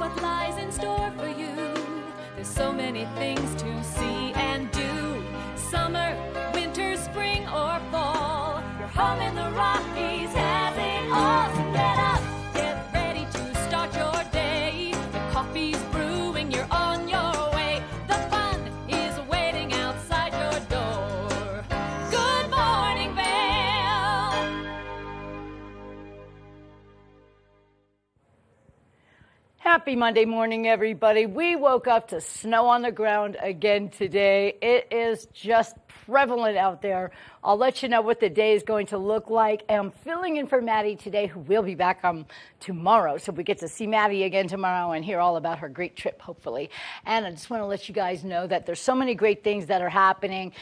what lies in store for you. There's so many things to see and do. Summer, winter, spring, or fall. Your home in the Rockies has it all. So get up, get ready to start your day. The coffee's brewing, you're on your way. The fun is waiting outside your door. Good morning, Vail. Happy Monday morning, everybody. We woke up to snow on the ground again today. It is just prevalent out there. I'll let you know what the day is going to look like. I'm filling in for Maddie today, who will be back tomorrow. So we get to see Maddie again tomorrow and hear all about her great trip, hopefully. And I just want to let you guys know that there's so many great things that are happening.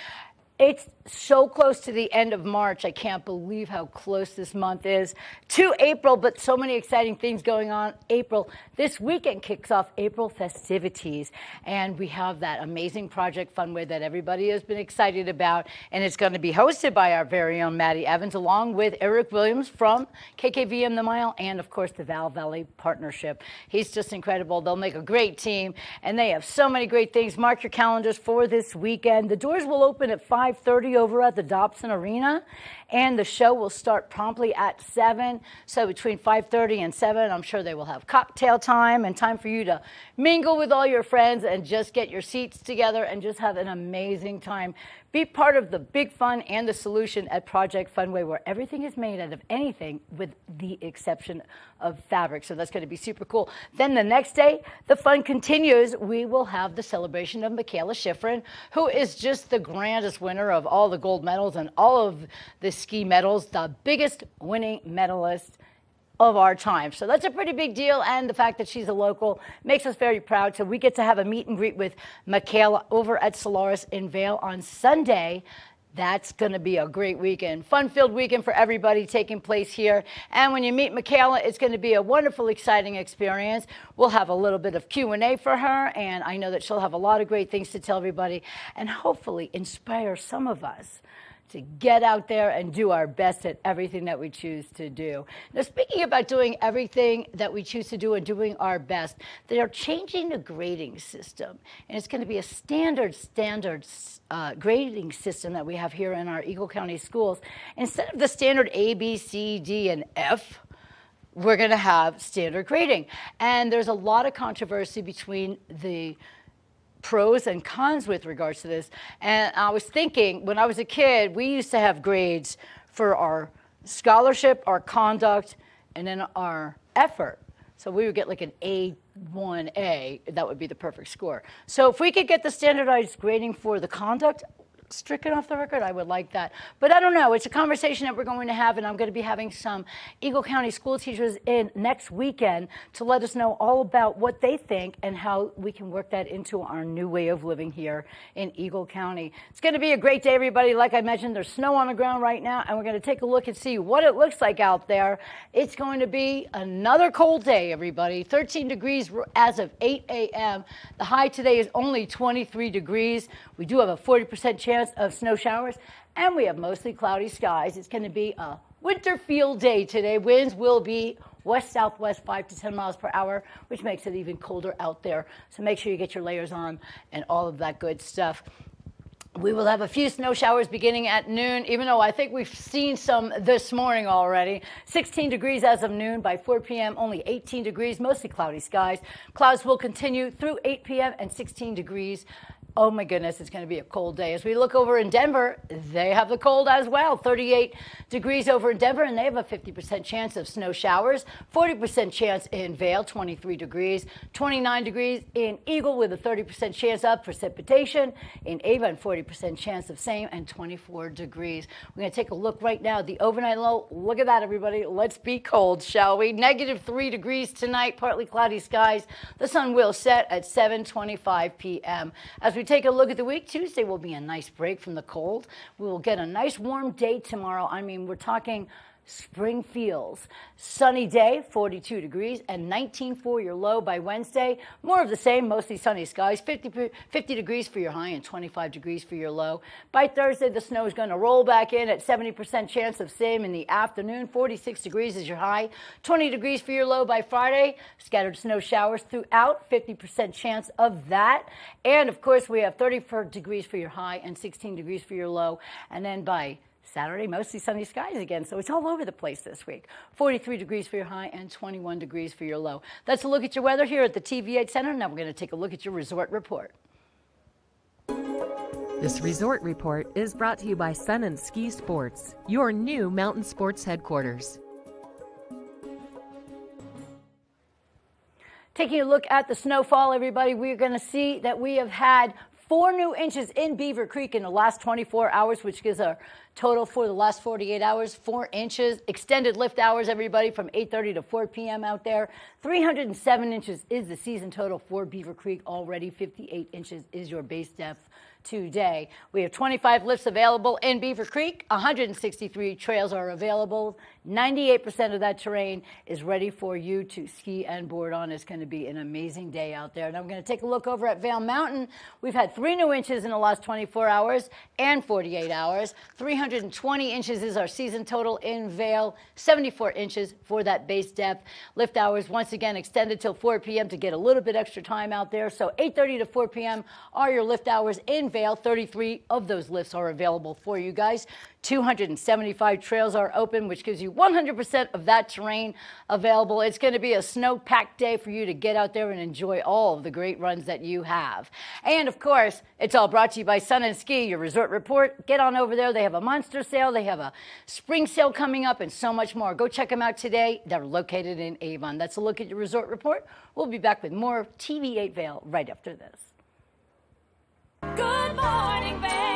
It's so close to the end of March. I can't believe how close this month is to April, but so many exciting things going on. April, this weekend kicks off April festivities, and we have that amazing Project Funway that everybody has been excited about, and it's going to be hosted by our very own Maddie Evans, along with Eric Williams from KKVM The Mile, and of course the Vail Valley Partnership. He's just incredible. They'll make a great team, and they have so many great things. Mark your calendars for this weekend. The doors will open at 5:30 over at the Dobson Arena, and the show will start promptly at 7. So between 5:30 and 7, I'm sure they will have cocktail time and time for you to mingle with all your friends and just get your seats together and just have an amazing time. Be part of the big fun and the solution at Project Funway, where everything is made out of anything with the exception of fabric. So that's going to be super cool. Then the next day, the fun continues. We will have the celebration of Michaela Schifrin, who is just the grandest winner of all the gold medals and all of the ski medals, the biggest winning medalist of our time. So that's a pretty big deal, and the fact that she's a local makes us very proud. So we get to have a meet and greet with Michaela over at Solaris in Vail on Sunday. That's going to be a great weekend, fun-filled weekend for everybody taking place here. And when you meet Michaela, it's going to be a wonderful, exciting experience. We'll have a little bit of Q&A for her, and I know that she'll have a lot of great things to tell everybody and hopefully inspire some of us to get out there and do our best at everything that we choose to do. Now, speaking about doing everything that we choose to do and doing our best, they are changing the grading system, and it's going to be a standard grading system that we have here in our Eagle County schools. Instead of the standard A, B, C, D, and F, we're going to have standard grading. And there's a lot of controversy between the pros and cons with regards to this. And I was thinking, when I was a kid, we used to have grades for our scholarship, our conduct, and then our effort. So we would get like an A1A, that would be the perfect score. So if we could get the standardized grading for the conduct stricken off the record, I would like that. But I don't know. It's a conversation that we're going to have, and I'm going to be having some Eagle County school teachers in next weekend to let us know all about what they think and how we can work that into our new way of living here in Eagle County. It's going to be a great day, everybody. Like I mentioned, there's snow on the ground right now, and we're going to take a look and see what it looks like out there. It's going to be another cold day, everybody. 13 degrees as of 8 a.m. The high today is only 23 degrees. We do have a 40% chance of snow showers, and we have mostly cloudy skies. It's going to be a winter field day today. Winds will be west-southwest 5 to 10 miles per hour, which makes it even colder out there. So make sure you get your layers on and all of that good stuff. We will have a few snow showers beginning at noon, even though I think we've seen some this morning already. 16 degrees as of noon. By 4 p.m., only 18 degrees, mostly cloudy skies. Clouds will continue through 8 p.m. and 16 degrees. Oh my goodness, it's going to be a cold day. As we look over in Denver, they have the cold as well. 38 degrees over in Denver, and they have a 50% chance of snow showers. 40% chance in Vail, 23 degrees. 29 degrees in Eagle with a 30% chance of precipitation. In Avon, 40% chance of same, and 24 degrees. We're going to take a look right now. The overnight low, look at that, everybody. Let's be cold, shall we? -3 degrees tonight, partly cloudy skies. The sun will set at 7:25 p.m. As we take a look at the week, Tuesday will be a nice break from the cold. We will get a nice warm day tomorrow. I mean, we're talking spring feels. Sunny day, 42 degrees, and 19 for your low by Wednesday. More of the same, mostly sunny skies, 50 degrees for your high and 25 degrees for your low. By Thursday, the snow is going to roll back in at 70% chance of same in the afternoon. 46 degrees is your high, 20 degrees for your low by Friday. Scattered snow showers throughout, 50% chance of that. And of course, we have 34 degrees for your high and 16 degrees for your low. And then by Saturday, mostly sunny skies again, so it's all over the place this week. 43 degrees for your high and 21 degrees for your low. That's a look at your weather here at the TV8 Center. Now we're going to take a look at your resort report. This resort report is brought to you by Sun and Ski Sports, your new mountain sports headquarters. Taking a look at the snowfall, everybody, we're going to see that we have had 4 new inches in Beaver Creek in the last 24 hours, which gives a total for the last 48 hours, 4 inches. Extended lift hours, everybody, from 8:30 to 4 p.m. out there. 307 inches is the season total for Beaver Creek already. 58 inches is your base depth today. We have 25 lifts available in Beaver Creek. 163 trails are available. 98% of that terrain is ready for you to ski and board on. It's going to be an amazing day out there. Now we're going to take a look over at Vail Mountain. We've had 3 new inches in the last 24 hours and 48 hours. 320 inches is our season total in Vail. 74 inches for that base depth. Lift hours once again extended till 4 p.m. to get a little bit extra time out there. So 8:30 to 4 p.m. are your lift hours in Vail. 33 of those lifts are available for you guys. 275 trails are open, which gives you 100% of that terrain available. It's going to be a snow-packed day for you to get out there and enjoy all of the great runs that you have. And of course, it's all brought to you by Sun and Ski, your resort report. Get on over there. They have a monster sale. They have a spring sale coming up and so much more. Go check them out today. They're located in Avon. That's a look at your resort report. We'll be back with more TV8 Vail right after this. Good morning, Vail.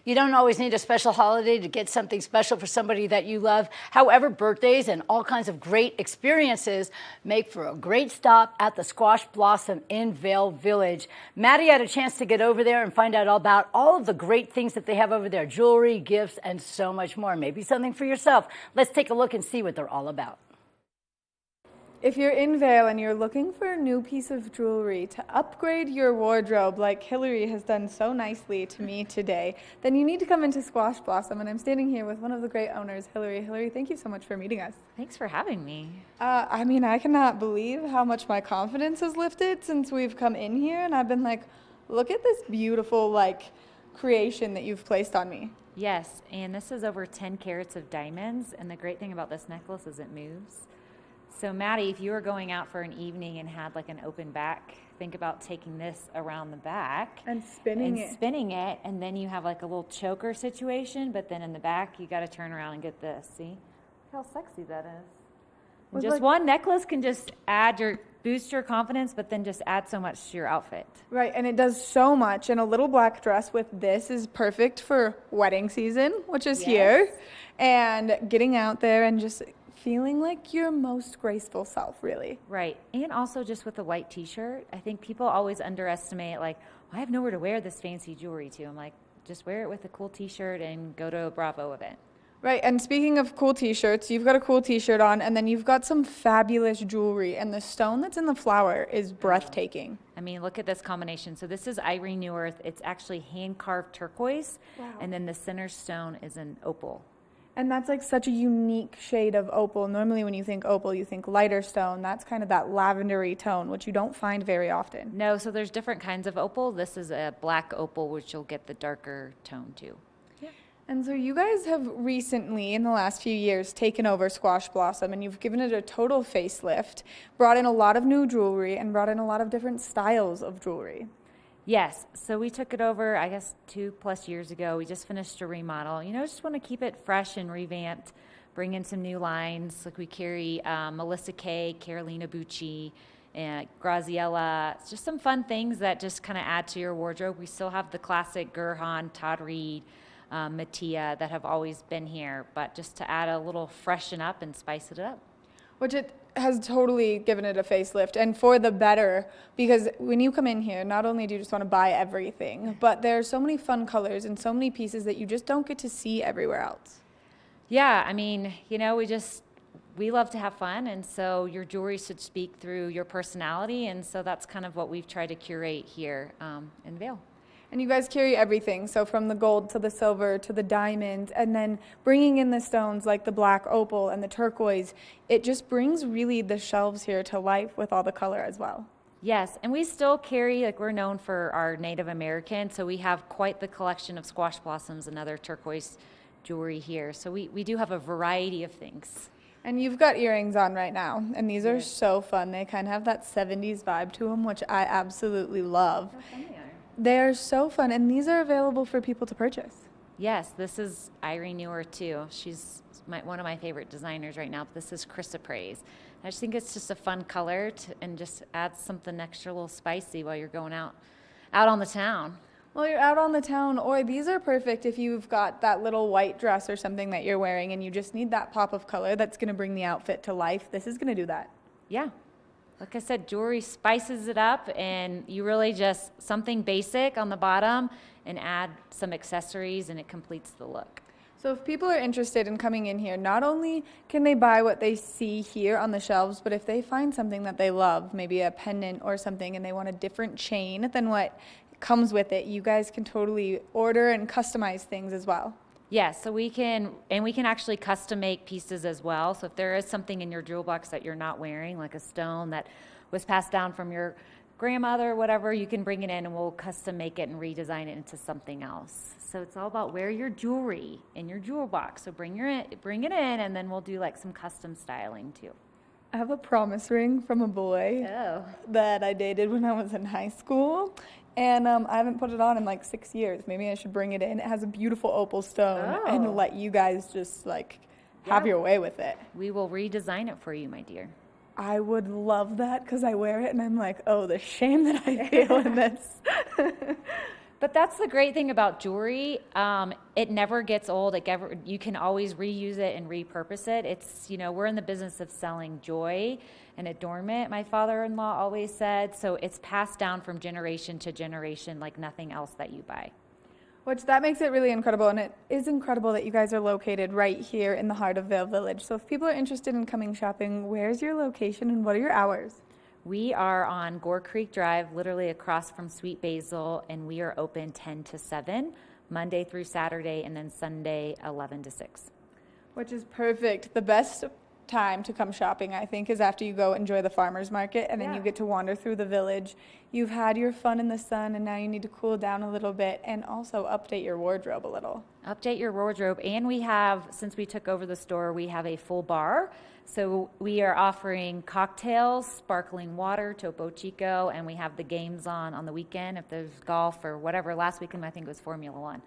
You don't always need a special holiday to get something special for somebody that you love. However, birthdays and all kinds of great experiences make for a great stop at the Squash Blossom in Vail Village. Maddie had a chance to get over there and find out all about all of the great things that they have over there, jewelry, gifts, and so much more. Maybe something for yourself. Let's take a look and see what they're all about. If you're in Vail and you're looking for a new piece of jewelry to upgrade your wardrobe like Hillary has done so nicely to me today, then you need to come into Squash Blossom. And I'm standing here with one of the great owners, Hillary. Hillary, thank you so much for meeting us. Thanks for having me. I cannot believe how much my confidence has lifted since we've come in here. And I've been like, look at this beautiful creation that you've placed on me. Yes, and this is over 10 carats of diamonds. And the great thing about this necklace is it moves. So Maddie, if you were going out for an evening and had an open back, think about taking this around the back and spinning it, and then you have a little choker situation, but then in the back you got to turn around and get this. See how sexy that is? And just one necklace can just boost your confidence, but then just add so much to your outfit. Right, and it does so much. And a little black dress with this is perfect for wedding season, which is here, and getting out there and just feeling like your most graceful self, really. Right, and also just with a white t-shirt, I think people always underestimate, I have nowhere to wear this fancy jewelry to. I'm like, just wear it with a cool t-shirt and go to a Bravo event. Right, and speaking of cool t-shirts, you've got a cool t-shirt on, and then you've got some fabulous jewelry, and the stone that's in the flower is breathtaking. I mean, look at this combination. So this is Irene Newerth. It's actually hand-carved turquoise, and then the center stone is an opal. And that's such a unique shade of opal. Normally when you think opal, you think lighter stone. That's kind of that lavendery tone, which you don't find very often. No, so there's different kinds of opal. This is a black opal, which you'll get the darker tone too. Yeah. And so you guys have recently, in the last few years, taken over Squash Blossom, and you've given it a total facelift, brought in a lot of new jewelry, and brought in a lot of different styles of jewelry. Yes, so we took it over, 2+ years ago. We just finished a remodel. Just want to keep it fresh and revamped, bring in some new lines. We carry Melissa Kay, Carolina Bucci, and Graziella. It's just some fun things that just kind of add to your wardrobe. We still have the classic Gerhan, Todd Reed, Mattia that have always been here, but just to add a little freshen up and spice it up. Which it has totally given it a facelift, and for the better, because when you come in here, not only do you just want to buy everything, but there are so many fun colors and so many pieces that you just don't get to see everywhere else. Yeah, I mean, we love to have fun, and so your jewelry should speak through your personality, and so that's kind of what we've tried to curate here in Vail. And you guys carry everything, so from the gold to the silver to the diamond, and then bringing in the stones like the black opal and the turquoise, it just brings really the shelves here to life with all the color as well. Yes, and we still carry, we're known for our Native American, so we have quite the collection of squash blossoms and other turquoise jewelry here. So we do have a variety of things. And you've got earrings on right now, and these are so fun. They kind of have that 70s vibe to them, which I absolutely love. How fun they are. They're so fun, and these are available for people to purchase. Yes, this is Irene Newerth too. She's one of my favorite designers right now. But this is chrysoprase. I just think it's just a fun color and just adds something extra, a little spicy while you're going out on the town. Well, you're out on the town, or these are perfect if you've got that little white dress or something that you're wearing and you just need that pop of color that's going to bring the outfit to life. This is going to do that. Yeah. Like I said, jewelry spices it up, and you really just something basic on the bottom and add some accessories, and it completes the look. So if people are interested in coming in here, not only can they buy what they see here on the shelves, but if they find something that they love, maybe a pendant or something, and they want a different chain than what comes with it, you guys can totally order and customize things as well. Yes, so we can actually custom make pieces as well. So if there is something in your jewel box that you're not wearing, like a stone that was passed down from your grandmother or whatever, you can bring it in and we'll custom make it and redesign it into something else. So it's all about wear your jewelry in your jewel box. So bring it in, and then we'll do some custom styling too. I have a promise ring from a boy that I dated when I was in high school. And I haven't put it on in 6 years. Maybe I should bring it in. It has a beautiful opal stone and let you guys just have your way with it. We will redesign it for you, my dear. I would love that because I wear it and I'm like, oh, the shame that I feel in this. But that's the great thing about jewelry. It never gets old. You can always reuse it and repurpose it. It's, we're in the business of selling joy and adornment, my father-in-law always said. So it's passed down from generation to generation like nothing else that you buy. Which that makes it really incredible, and it is incredible that you guys are located right here in the heart of Vail Village. So if people are interested in coming shopping, where's your location and what are your hours? We are on Gore Creek Drive, literally across from Sweet Basil, and we are open 10 to 7, Monday through Saturday, and then Sunday 11 to 6. Which is perfect. The best time to come shopping, I think, is after you go enjoy the farmer's market, and then you get to wander through the village. You've had your fun in the sun, and now you need to cool down a little bit and also update your wardrobe a little. Update your wardrobe, and we have, since we took over the store, we have a full bar. So we are offering cocktails, sparkling water, Topo Chico, and we have the games on the weekend if there's golf or whatever. Last weekend I think it was Formula One.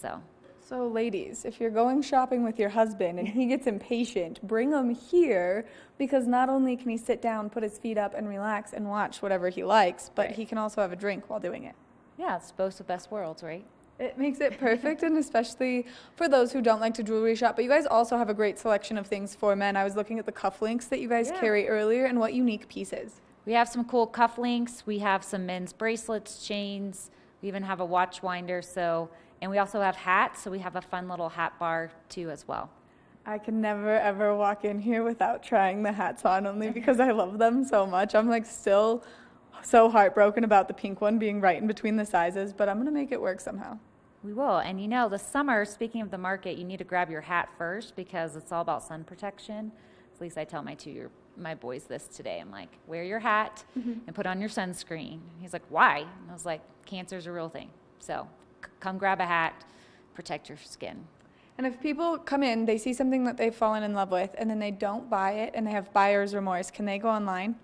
So ladies, if you're going shopping with your husband and he gets impatient, bring him here, because not only can he sit down, put his feet up, and relax and watch whatever he likes, but he can also have a drink while doing it. Yeah, it's both the best worlds, right? It makes it perfect, and especially for those who don't like to jewelry shop. But you guys also have a great selection of things for men. I was looking at the cufflinks that you guys carry earlier, and what unique pieces. We have some cool cufflinks. We have some men's bracelets, chains. We even have a watch winder. And we also have hats, so we have a fun little hat bar too as well. I can never ever walk in here without trying the hats on, only because I love them so much. I'm like still so heartbroken about the pink one being right in between the sizes, but I'm going to make it work somehow. We will. And the summer, speaking of the market, you need to grab your hat first because it's all about sun protection. At least I tell my boys this today. I'm like, wear your hat and put on your sunscreen. He's like, why? And I was like, cancer's a real thing. So come grab a hat, protect your skin. And if people come in, they see something that they've fallen in love with, and then they don't buy it, and they have buyer's remorse, can they go online?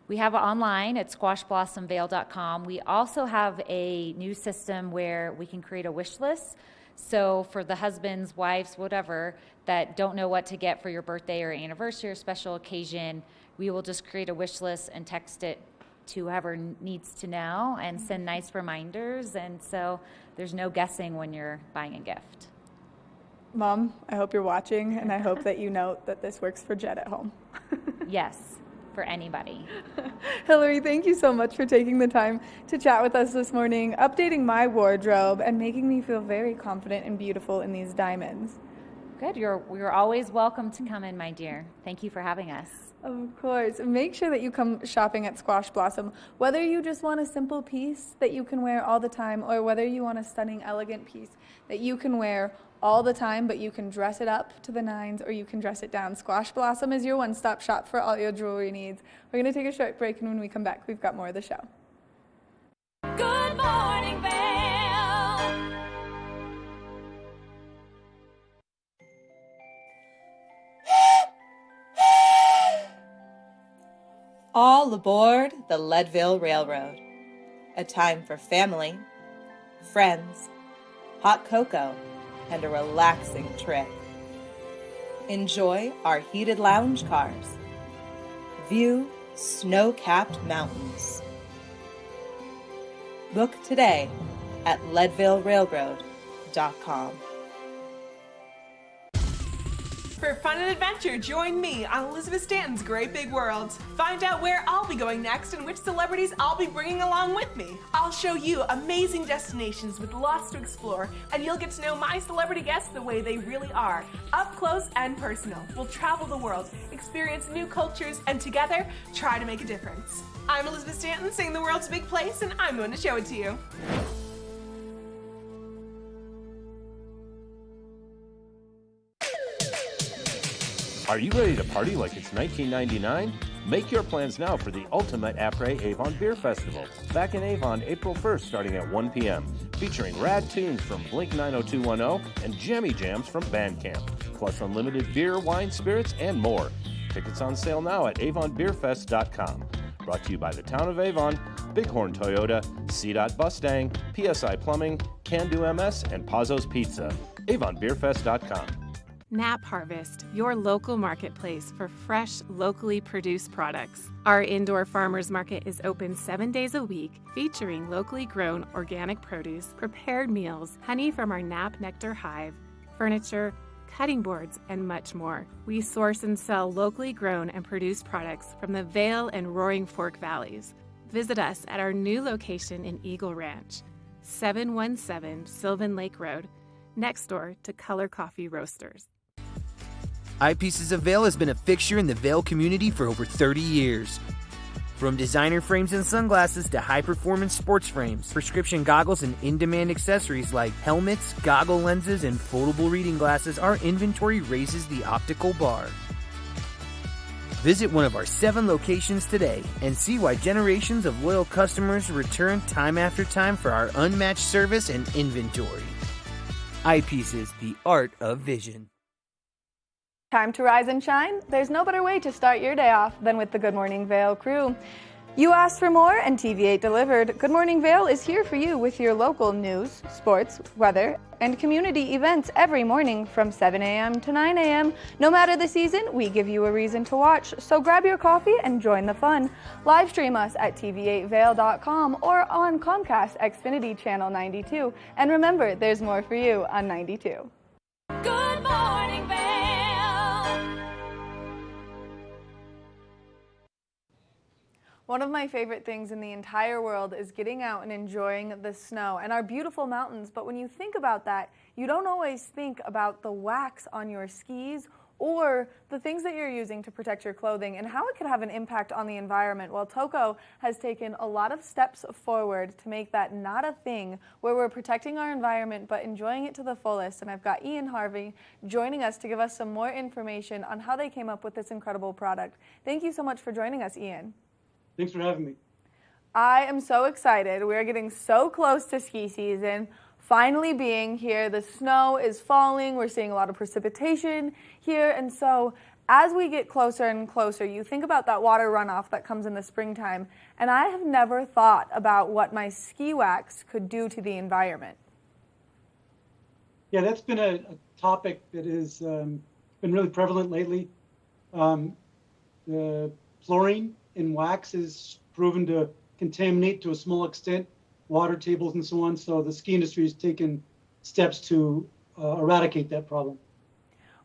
We have it online at squashblossomvail.com. We also have a new system where we can create a wish list. So for the husbands, wives, whatever, that don't know what to get for your birthday or anniversary or special occasion, we will just create a wish list and text it to whoever needs to know and send nice reminders. And so there's no guessing when you're buying a gift. Mom, I hope you're watching, and I hope that you note that this works for Jed at home. Yes, for anybody. Hillary, thank you so much for taking the time to chat with us this morning, updating my wardrobe, and making me feel very confident and beautiful in these diamonds. Good. You're always welcome to come in, my dear. Thank you for having us. Of course. Make sure that you come shopping at Squash Blossom, whether you just want a simple piece that you can wear all the time, or whether you want a stunning, elegant piece that you can wear all the time, but you can dress it up to the nines or you can dress it down. Squash Blossom is your one-stop shop for all your jewelry needs. We're going to take a short break, and when we come back, we've got more of the show. Good morning, Vail. All aboard the Leadville Railroad. A time for family, friends, hot cocoa, and a relaxing trip. Enjoy our heated lounge cars. View snow-capped mountains. Book today at leadvillerailroad.com. For fun and adventure, join me on Elizabeth Stanton's Great Big World. Find out where I'll be going next and which celebrities I'll be bringing along with me. I'll show you amazing destinations with lots to explore, and you'll get to know my celebrity guests the way they really are, up close and personal. We'll travel the world, experience new cultures, and together, try to make a difference. I'm Elizabeth Stanton, saying the world's a big place, and I'm going to show it to you. Are you ready to party like it's 1999? Make your plans now for the ultimate après-Avon Beer Festival, back in Avon April 1st starting at 1 p.m., featuring rad tunes from Blink 90210 and jammy jams from Bandcamp, plus unlimited beer, wine, spirits, and more. Tickets on sale now at avonbeerfest.com. Brought to you by the Town of Avon, Bighorn Toyota, CDOT Bustang, PSI Plumbing, Can Do MS, and Pazzo's Pizza. avonbeerfest.com. Nap Harvest, your local marketplace for fresh, locally produced products. Our indoor farmers market is open 7 days a week, featuring locally grown organic produce, prepared meals, honey from our Nap Nectar hive, furniture, cutting boards, and much more. We source and sell locally grown and produced products from the Vail and Roaring Fork Valleys. Visit us at our new location in Eagle Ranch, 717 Sylvan Lake Road, next door to Color Coffee Roasters. Eyepieces of Vail has been a fixture in the Vail community for over 30 years. From designer frames and sunglasses to high-performance sports frames, prescription goggles, and in-demand accessories like helmets, goggle lenses, and foldable reading glasses, our inventory raises the optical bar. Visit one of our 7 locations today and see why generations of loyal customers return time after time for our unmatched service and inventory. Eyepieces, the art of vision. Time to rise and shine? There's no better way to start your day off than with the Good Morning Vail crew. You asked for more and TV8 delivered. Good Morning Vail is here for you with your local news, sports, weather, and community events every morning from 7 a.m. to 9 a.m. No matter the season, we give you a reason to watch, so grab your coffee and join the fun. Live stream us at tv8vail.com or on Comcast Xfinity Channel 92. And remember, there's more for you on 92. Good morning, Vail. One of my favorite things in the entire world is getting out and enjoying the snow and our beautiful mountains. But when you think about that, you don't always think about the wax on your skis or the things that you're using to protect your clothing and how it could have an impact on the environment. Well, Toco has taken a lot of steps forward to make that not a thing, where we're protecting our environment but enjoying it to the fullest. And I've got Ian Harvey joining us to give us some more information on how they came up with this incredible product. Thank you so much for joining us, Ian. Thanks for having me. I am so excited. We are getting so close to ski season, finally being here. The snow is falling. We're seeing a lot of precipitation here. And so as we get closer and closer, you think about that water runoff that comes in the springtime. And I have never thought about what my ski wax could do to the environment. Yeah, that's been a topic that has been really prevalent lately. The fluorine in wax is proven to contaminate to a small extent water tables and so on. So the ski industry has taken steps to eradicate that problem.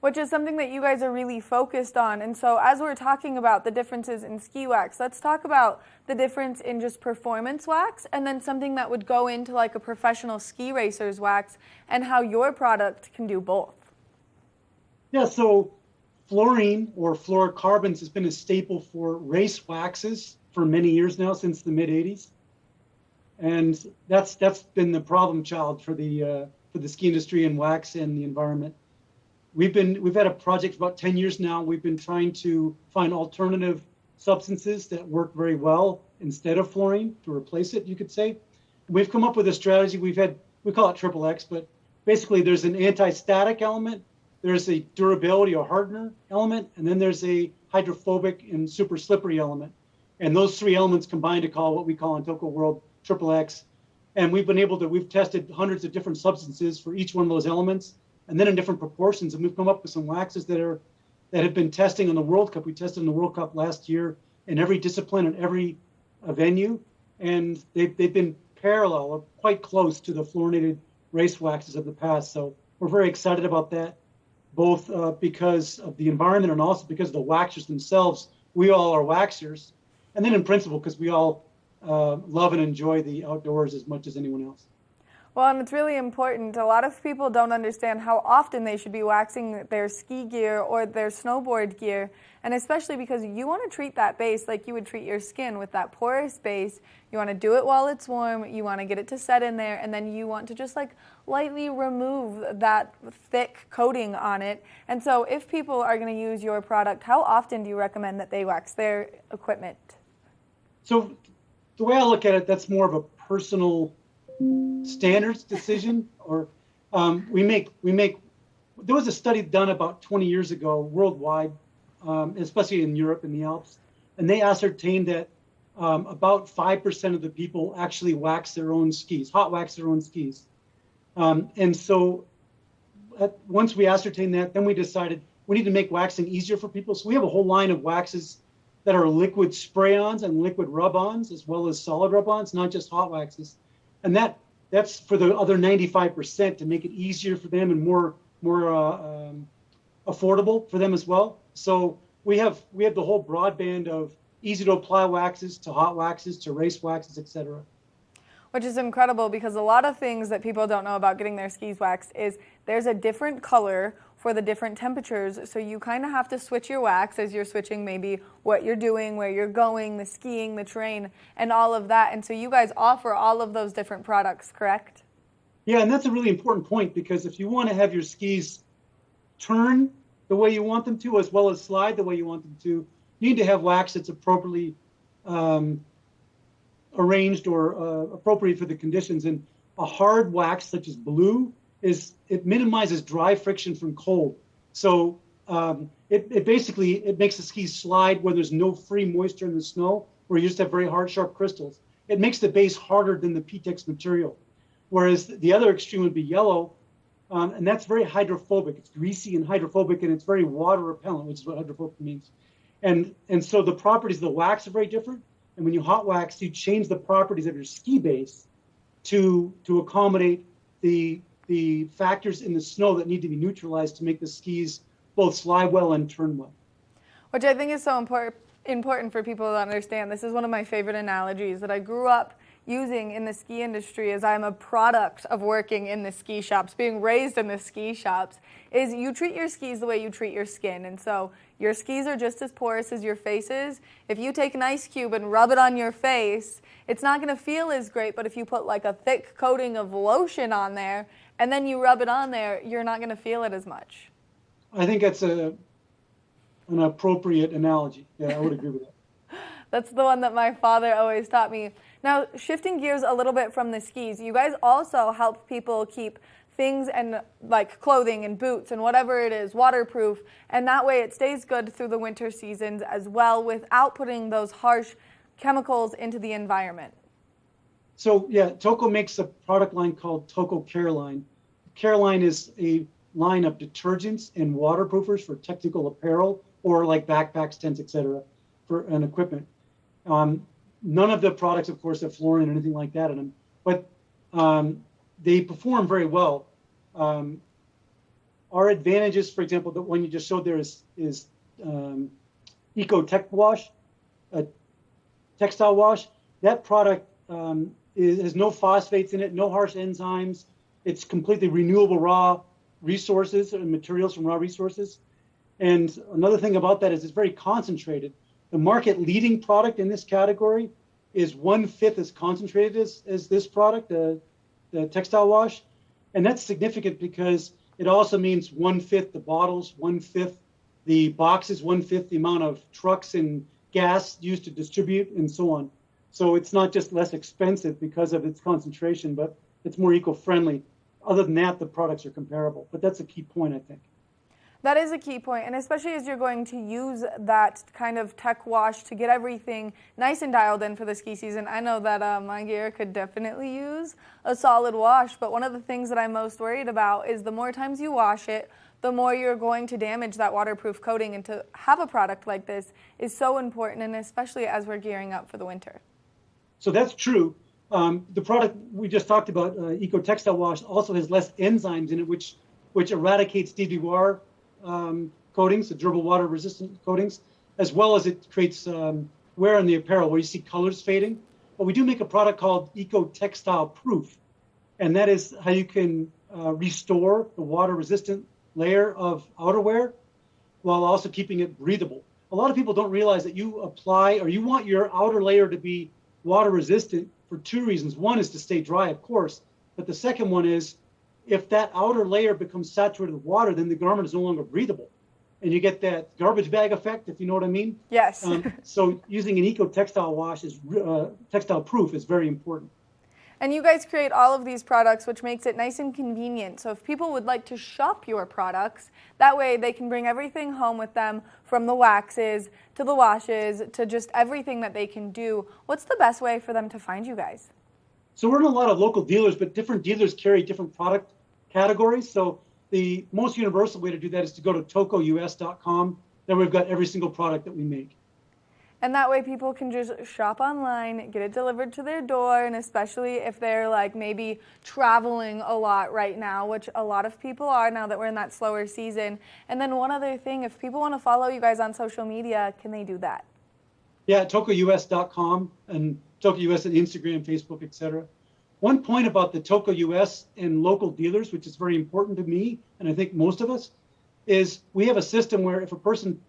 Which is something that you guys are really focused on. And so as we're talking about the differences in ski wax, let's talk about the difference in just performance wax and then something that would go into like a professional ski racer's wax and how your product can do both. Yeah, so fluorine or fluorocarbons has been a staple for race waxes for many years now, since the mid-'80s. And that's been the problem child for the ski industry and wax and the environment. We've had a project for about 10 years now. We've been trying to find alternative substances that work very well instead of fluorine to replace it, you could say. We've come up with a strategy. We call it XXX, but basically there's an anti-static element, there's a durability or hardener element, and then there's a hydrophobic and super slippery element. And those 3 elements combine to call what we call in Toco World XXX. And we've tested hundreds of different substances for each one of those elements, and then in different proportions. And we've come up with some waxes that have been testing on the World Cup. We tested in the World Cup last year in every discipline and every venue. And they've been parallel or quite close to the fluorinated race waxes of the past. So we're very excited about that, both because of the environment and also because of the waxers themselves. We all are waxers. And then in principle, because we all love and enjoy the outdoors as much as anyone else. Well, and it's really important. A lot of people don't understand how often they should be waxing their ski gear or their snowboard gear, and especially because you want to treat that base like you would treat your skin with that porous base. You want to do it while it's warm, you want to get it to set in there, and then you want to just like lightly remove that thick coating on it. And so if people are going to use your product, how often do you recommend that they wax their equipment? So the way I look at it, that's more of a personal standards decision. Or we make. There was a study done about 20 years ago worldwide, especially in Europe in the Alps, and they ascertained that about 5% of the people actually wax their own skis, hot wax their own skis. And so once we ascertained that, then we decided we need to make waxing easier for people. So we have a whole line of waxes that are liquid spray-ons and liquid rub-ons, as well as solid rub-ons, not just hot waxes. And that's for the other 95% to make it easier for them and more affordable for them as well. So we have the whole broadband of easy to apply waxes to hot waxes to race waxes, etc. Which is incredible, because a lot of things that people don't know about getting their skis waxed is there's a different color for the different temperatures. So you kind of have to switch your wax as you're switching maybe what you're doing, where you're going, the skiing, the terrain, and all of that. And so you guys offer all of those different products, correct? Yeah, and that's a really important point, because if you want to have your skis turn the way you want them to, as well as slide the way you want them to, you need to have wax that's appropriately arranged or appropriate for the conditions. And a hard wax such as blue it minimizes dry friction from cold. So it basically makes the skis slide where there's no free moisture in the snow, where you just have very hard, sharp crystals. It makes the base harder than the PTEX material. Whereas the other extreme would be yellow, and that's very hydrophobic. It's greasy and hydrophobic, and it's very water repellent, which is what hydrophobic means. And so the properties of the wax are very different. And when you hot wax, you change the properties of your ski base to accommodate the factors in the snow that need to be neutralized to make the skis both slide well and turn well. Which I think is so important for people to understand. This is one of my favorite analogies that I grew up using in the ski industry, as I'm a product of working in the ski shops, being raised in the ski shops, is you treat your skis the way you treat your skin. And so your skis are just as porous as your face is. If you take an ice cube and rub it on your face, it's not going to feel as great, but if you put like a thick coating of lotion on there and then you rub it on there, you're not going to feel it as much. I think that's an appropriate analogy. Yeah, I would agree with that. That's the one that my father always taught me. Now, shifting gears a little bit from the skis, you guys also help people keep things and like clothing and boots and whatever it is waterproof, and that way it stays good through the winter seasons as well, without putting those harsh chemicals into the environment. So yeah, Toco makes a product line called Toco Careline. Careline is a line of detergents and waterproofers for technical apparel, or like backpacks, tents, etc., for an equipment. None of the products, of course, have fluorine or anything like that in them, but they perform very well. Our advantages, for example, the one you just showed there is Eco Tech Wash, a textile wash. That product has no phosphates in it, no harsh enzymes. It's completely renewable raw resources and materials from raw resources. And another thing about that is it's very concentrated. The market leading product in this category is 1/5 as concentrated as this product, the textile wash. And that's significant because it also means 1/5 the bottles, 1/5 the boxes, 1/5 the amount of trucks and gas used to distribute, and so on. So it's not just less expensive because of its concentration, but it's more eco-friendly. Other than that, the products are comparable. But that's a key point, I think. That is a key point, and especially as you're going to use that kind of tech wash to get everything nice and dialed in for the ski season. I know that my gear could definitely use a solid wash, but one of the things that I'm most worried about is the more times you wash it, the more you're going to damage that waterproof coating, and to have a product like this is so important, and especially as we're gearing up for the winter. So that's true. The product we just talked about, Eco Textile Wash, also has less enzymes in it, which eradicates DVR coatings, the durable water resistant coatings, as well as it creates wear on the apparel where you see colors fading. But we do make a product called Eco Textile Proof, and that is how you can restore the water resistant layer of outerwear while also keeping it breathable. A lot of people don't realize that you apply, or you want your outer layer to be water resistant for two reasons. One is to stay dry, of course, but the second one is if that outer layer becomes saturated with water, then the garment is no longer breathable. And you get that garbage bag effect, if you know what I mean. Yes. So using an Eco Textile Wash, textile proof, is very important. And you guys create all of these products, which makes it nice and convenient. So if people would like to shop your products, that way they can bring everything home with them, from the waxes to the washes to just everything that they can do. What's the best way for them to find you guys? So we're in a lot of local dealers, but different dealers carry different product categories. So the most universal way to do that is to go to tocous.com. There we've got every single product that we make. And that way people can just shop online, get it delivered to their door, and especially if they're like maybe traveling a lot right now, which a lot of people are now that we're in that slower season. And then one other thing, if people want to follow you guys on social media, can they do that? Yeah, tocous.com and tocous on Instagram, Facebook, etc. One point about the Toco US and local dealers, which is very important to me, and I think most of us, is we have a system where if a person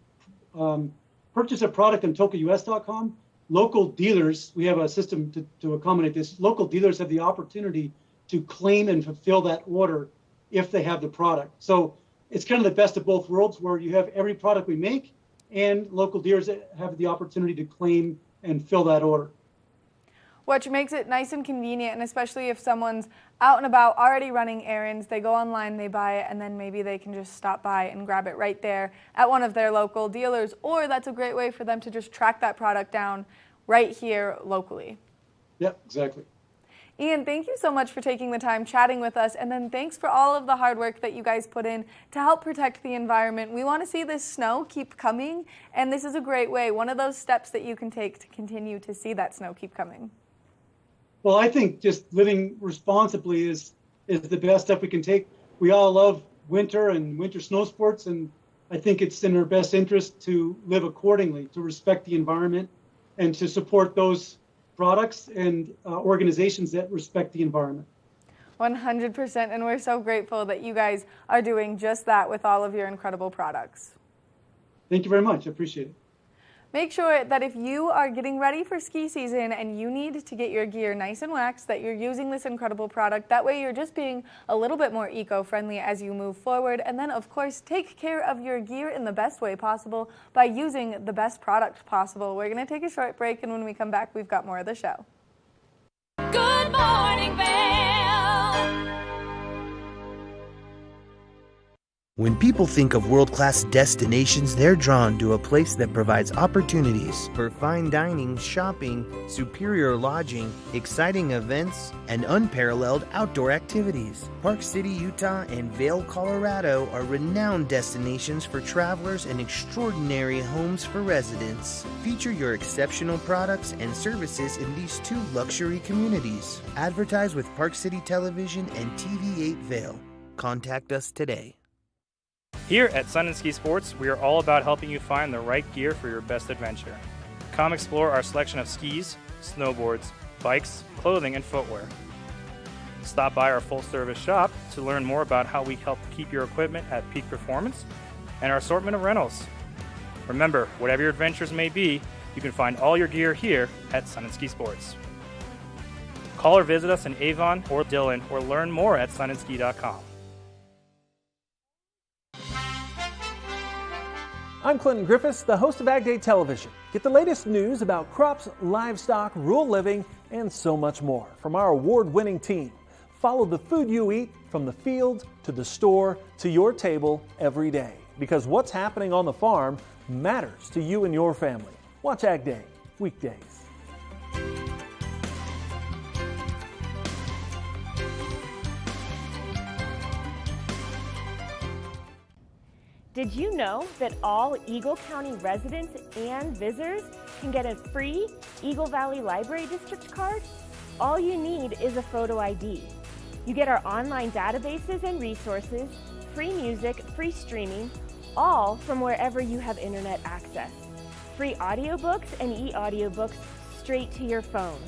purchase a product on tocous.com, local dealers, we have a system to accommodate this. Local dealers have the opportunity to claim and fulfill that order if they have the product. So it's kind of the best of both worlds, where you have every product we make and local dealers have the opportunity to claim and fill that order. Which makes it nice and convenient, and especially if someone's out and about already running errands, they go online, they buy it, and then maybe they can just stop by and grab it right there at one of their local dealers, or that's a great way for them to just track that product down right here locally. Yep, exactly. Ian, thank you so much for taking the time chatting with us, and then thanks for all of the hard work that you guys put in to help protect the environment. We want to see this snow keep coming, and this is a great way, one of those steps that you can take to continue to see that snow keep coming. Well, I think just living responsibly is the best step we can take. We all love winter and winter snow sports, and I think it's in our best interest to live accordingly, to respect the environment, and to support those products and organizations that respect the environment. 100%, and we're so grateful that you guys are doing just that with all of your incredible products. Thank you very much. I appreciate it. Make sure that if you are getting ready for ski season and you need to get your gear nice and waxed, that you're using this incredible product. That way you're just being a little bit more eco-friendly as you move forward. And then, of course, take care of your gear in the best way possible by using the best product possible. We're going to take a short break, and when we come back, we've got more of the show. Good morning, Vail. When people think of world-class destinations, they're drawn to a place that provides opportunities for fine dining, shopping, superior lodging, exciting events, and unparalleled outdoor activities. Park City, Utah, and Vail, Colorado are renowned destinations for travelers and extraordinary homes for residents. Feature your exceptional products and services in these two luxury communities. Advertise with Park City Television and TV8 Vail. Contact us today. Here at Sun & Ski Sports, we are all about helping you find the right gear for your best adventure. Come explore our selection of skis, snowboards, bikes, clothing, and footwear. Stop by our full-service shop to learn more about how we help keep your equipment at peak performance and our assortment of rentals. Remember, whatever your adventures may be, you can find all your gear here at Sun & Ski Sports. Call or visit us in Avon or Dillon, or learn more at sunandski.com. I'm Clinton Griffiths, the host of Ag Day Television. Get the latest news about crops, livestock, rural living, and so much more from our award-winning team. Follow the food you eat from the field to the store to your table every day, because what's happening on the farm matters to you and your family. Watch Ag Day weekdays. Did you know that all Eagle County residents and visitors can get a free Eagle Valley Library District card? All you need is a photo ID. You get our online databases and resources, free music, free streaming, all from wherever you have internet access. Free audiobooks and e-audiobooks straight to your phone.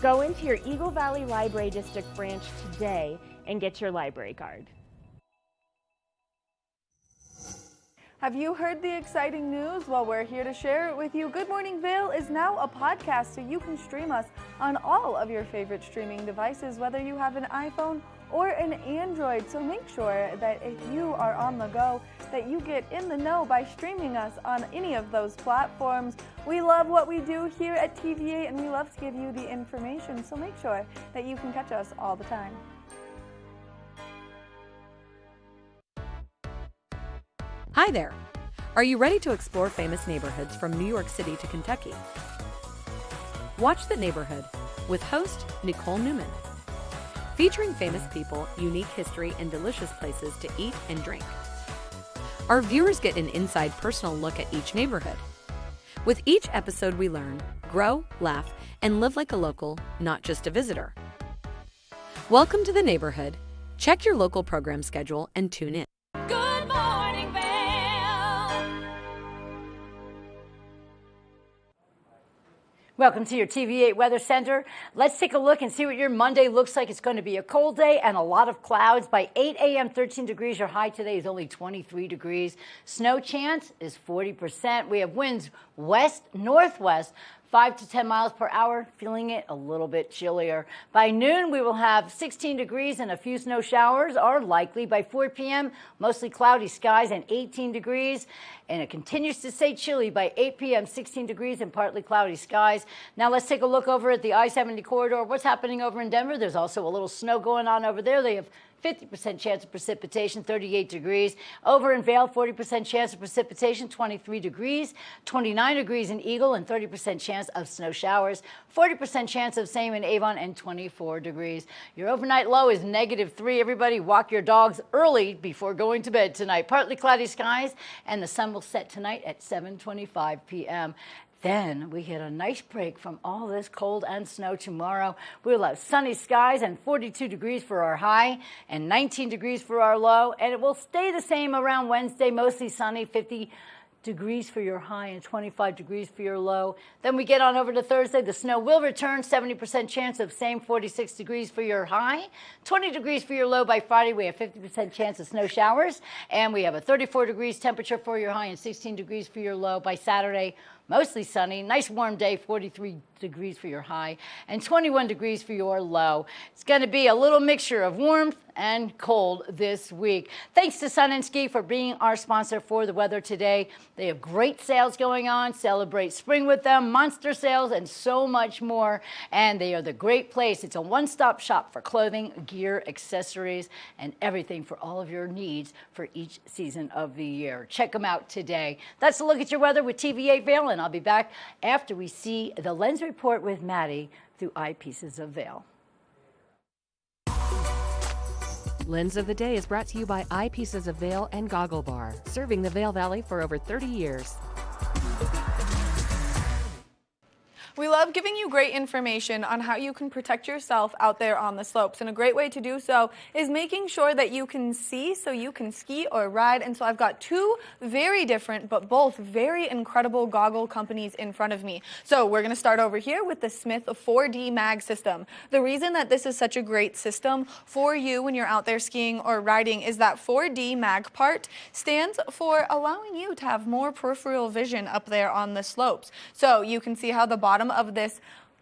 Go into your Eagle Valley Library District branch today and get your library card. Have you heard the exciting news? Well, we're here to share it with you. Good Morning Vail is now a podcast, so you can stream us on all of your favorite streaming devices, whether you have an iPhone or an Android. So make sure that if you are on the go, that you get in the know by streaming us on any of those platforms. We love what we do here at TVA, and we love to give you the information, so make sure that you can catch us all the time. Hi there! Are you ready to explore famous neighborhoods from New York City to Kentucky? Watch The Neighborhood with host Nicole Newman. featuring famous people, unique history, and delicious places to eat and drink. Our viewers get an inside personal look at each neighborhood. With each episode, we learn, grow, laugh, and live like a local, not just a visitor. Welcome to the neighborhood. Check your local program schedule and tune in. Good morning, Vail. Welcome to your TV8 Weather Center. Let's take a look and see what your Monday looks like. It's going to be a cold day and a lot of clouds. By 8 a.m., 13 degrees. Your high today is only 23 degrees. Snow chance is 40%. We have winds west-northwest, 5 to 10 miles per hour, feeling it a little bit chillier. By noon, we will have 16 degrees and a few snow showers are likely. By 4 p.m., mostly cloudy skies and 18 degrees. And it continues to stay chilly by 8 p.m., 16 degrees and partly cloudy skies. Now let's take a look over at the I-70 corridor. What's happening over in Denver? There's also a little snow going on over there. They have 50% chance of precipitation, 38 degrees. Over in Vail, 40% chance of precipitation, 23 degrees. 29 degrees in Eagle and 30% chance of snow showers. 40% chance of same in Avon and 24 degrees. Your overnight low is -3. Everybody walk your dogs early before going to bed tonight. Partly cloudy skies and the sun will set tonight at 7:25 p.m. Then we get a nice break from all this cold and snow tomorrow. We'll have sunny skies and 42 degrees for our high and 19 degrees for our low. And it will stay the same around Wednesday, mostly sunny, 50 degrees for your high and 25 degrees for your low. Then we get on over to Thursday. The snow will return, 70% chance of same, 46 degrees for your high, 20 degrees for your low. By Friday, we have 50% chance of snow showers, and we have a 34 degrees temperature for your high and 16 degrees for your low. By Saturday, mostly sunny, nice warm day, 43 degrees for your high and 21 degrees for your low. It's going to be a little mixture of warmth and cold this week. Thanks to Sun and Ski for being our sponsor for the weather today. They have great sales going on. Celebrate spring with them, monster sales, and so much more. And they are the great place. It's a one-stop shop for clothing, gear, accessories, and everything for all of your needs for each season of the year. Check them out today. That's a look at your weather with TV8 Vail, and I'll be back after we see the Lens Report with Maddie through Eyepieces of Vail. Lens of the Day is brought to you by Eyepieces of Vail and Goggle Bar, serving the Vail Valley for over 30 years. We love giving you great information on how you can protect yourself out there on the slopes. And a great way to do so is making sure that you can see so you can ski or ride. And so I've got two very different but both very incredible goggle companies in front of me. So we're going to start over here with the Smith 4D Mag system. The reason that this is such a great system for you when you're out there skiing or riding is that 4D Mag part stands for allowing you to have more peripheral vision up there on the slopes. So you can see how the bottom of this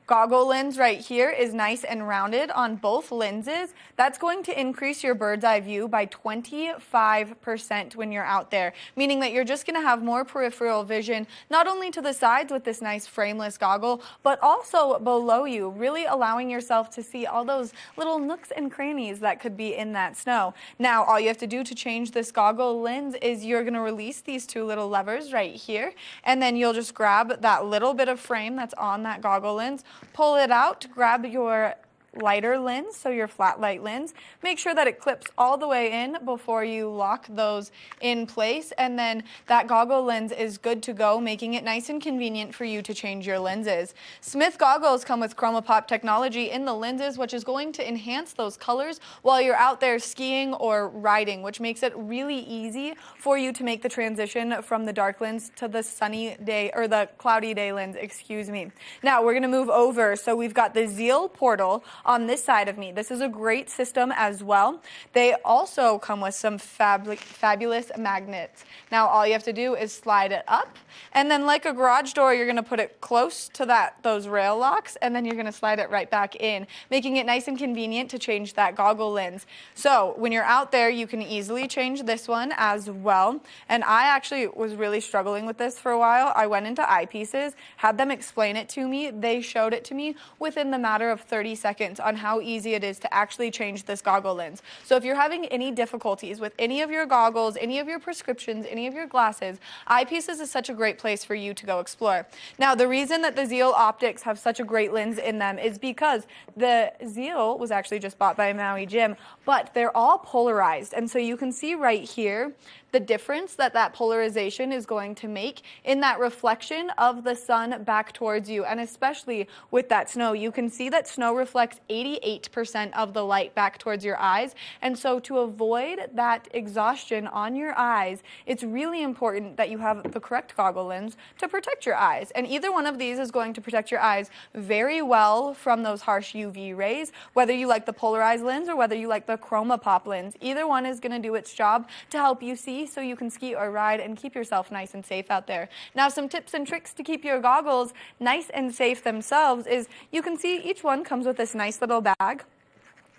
goggle lens right here is nice and rounded on both lenses. That's going to increase your bird's eye view by 25% when you're out there, meaning that you're just going to have more peripheral vision, not only to the sides with this nice frameless goggle, but also below you, really allowing yourself to see all those little nooks and crannies that could be in that snow. Now, all you have to do to change this goggle lens is you're going to release these two little levers right here, and then you'll just grab that little bit of frame that's on that goggle lens, pull it out, grab your lighter lens, so your flat light lens. Make sure that it clips all the way in before you lock those in place, and then that goggle lens is good to go, making it nice and convenient for you to change your lenses. Smith goggles come with ChromaPop technology in the lenses, which is going to enhance those colors while you're out there skiing or riding, which makes it really easy for you to make the transition from the dark lens to the sunny day, or the cloudy day lens, excuse me. Now we're going to move over. So we've got the Zeal Portal on this side of me. This is a great system as well. They also come with some fabulous magnets. Now all you have to do is slide it up, and then like a garage door, you're going to put it close to those rail locks, and then you're going to slide it right back in, making it nice and convenient to change that goggle lens. So when you're out there, you can easily change this one as well. And I actually was really struggling with this for a while. I went into Eyepieces, had them explain it to me. They showed it to me within the matter of 30 seconds. comments on how easy it is to actually change this goggle lens. So if you're having any difficulties with any of your goggles, any of your prescriptions, any of your glasses, Eyepieces is such a great place for you to go explore. Now, the reason that the Zeal optics have such a great lens in them is because the Zeal was actually just bought by Maui Jim, but they're all polarized. And so you can see right here the difference that that polarization is going to make in that reflection of the sun back towards you. And especially with that snow, you can see that snow reflects 88% of the light back towards your eyes. And so to avoid that exhaustion on your eyes, it's really important that you have the correct goggle lens to protect your eyes. And either one of these is going to protect your eyes very well from those harsh UV rays, whether you like the polarized lens or whether you like the Chroma Pop lens. Either one is going to do its job to help you see so you can ski or ride and keep yourself nice and safe out there. Now, some tips and tricks to keep your goggles nice and safe themselves is you can see each one comes with this nice little bag.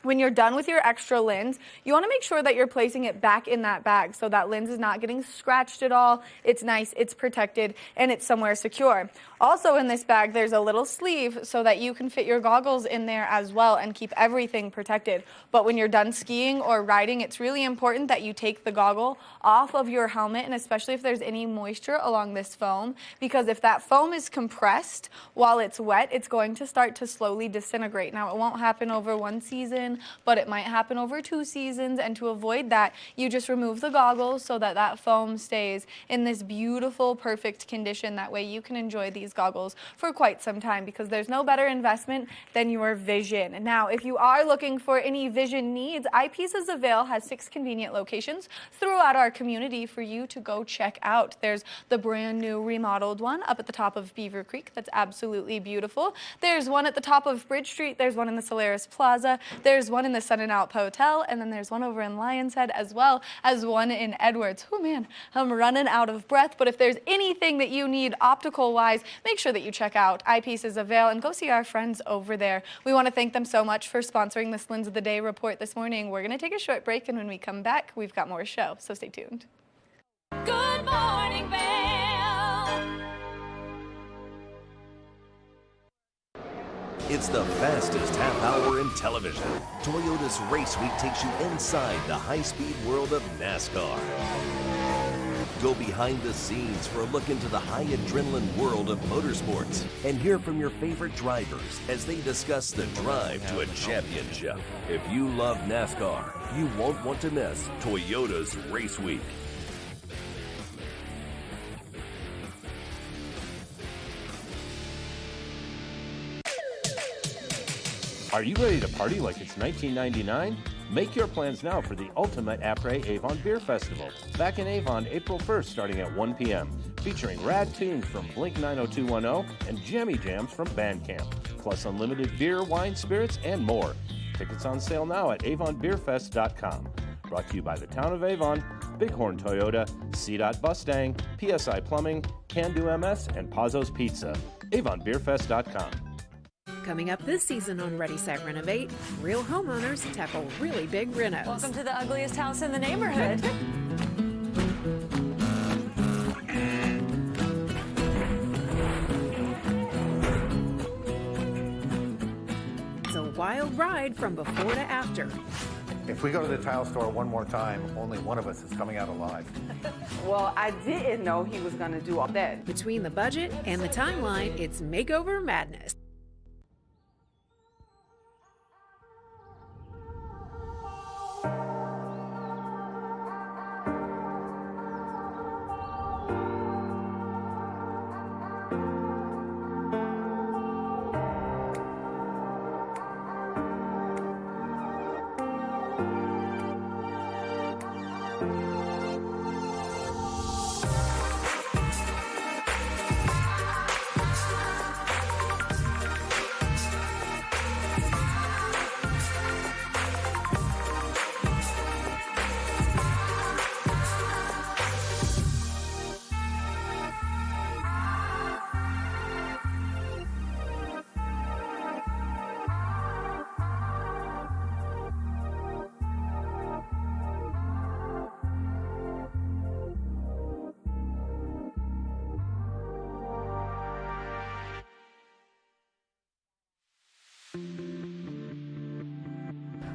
When you're done with your extra lens, you want to make sure that you're placing it back in that bag so that lens is not getting scratched at all. It's nice, it's protected, and it's somewhere secure. Also in this bag, there's a little sleeve so that you can fit your goggles in there as well and keep everything protected. But when you're done skiing or riding, it's really important that you take the goggle off of your helmet, and especially if there's any moisture along this foam, because if that foam is compressed while it's wet, it's going to start to slowly disintegrate. Now, it won't happen over one season, but it might happen over 2 seasons, and to avoid that, you just remove the goggles so that that foam stays in this beautiful, perfect condition. That way you can enjoy these goggles for quite some time, because there's no better investment than your vision. Now, if you are looking for any vision needs, Eyepieces of Vail has 6 convenient locations throughout our community for you to go check out. There's the brand new remodeled one up at the top of Beaver Creek that's absolutely beautiful. There's one at the top of Bridge Street. There's one in the Solaris Plaza. There's one in the Sun and Alp Hotel, and then there's one over in Lion's Head, as well as one in Edwards. Oh man, I'm running out of breath, but if there's anything that you need optical-wise, make sure that you check out Eyepieces of Vail and go see our friends over there. We want to thank them so much for sponsoring this Lens of the Day report this morning. We're going to take a short break, and when we come back, we've got more show, so stay tuned. Good morning, Vail. It's the fastest half hour in television. Toyota's Race Week takes you inside the high-speed world of NASCAR. Go behind the scenes for a look into the high adrenaline world of motorsports and hear from your favorite drivers as they discuss the drive to a championship. If you love NASCAR, you won't want to miss Toyota's Race Week. Are you ready to party like it's 1999? Make your plans now for the ultimate après-Avon Beer Festival, back in Avon April 1st starting at 1 p.m., featuring rad tunes from Blink 90210 and jammy jams from Bandcamp, plus unlimited beer, wine, spirits, and more. Tickets on sale now at avonbeerfest.com. Brought to you by the Town of Avon, Bighorn Toyota, CDOT Mustang, PSI Plumbing, Can Do MS, and Pazzo's Pizza. avonbeerfest.com. Coming up this season on Ready, Set, Renovate, real homeowners tackle really big renos. Welcome to the ugliest house in the neighborhood. It's a wild ride from before to after. If we go to the tile store one more time, only one of us is coming out alive. Well, I didn't know he was going to do all that. Between the budget and the timeline, it's makeover madness.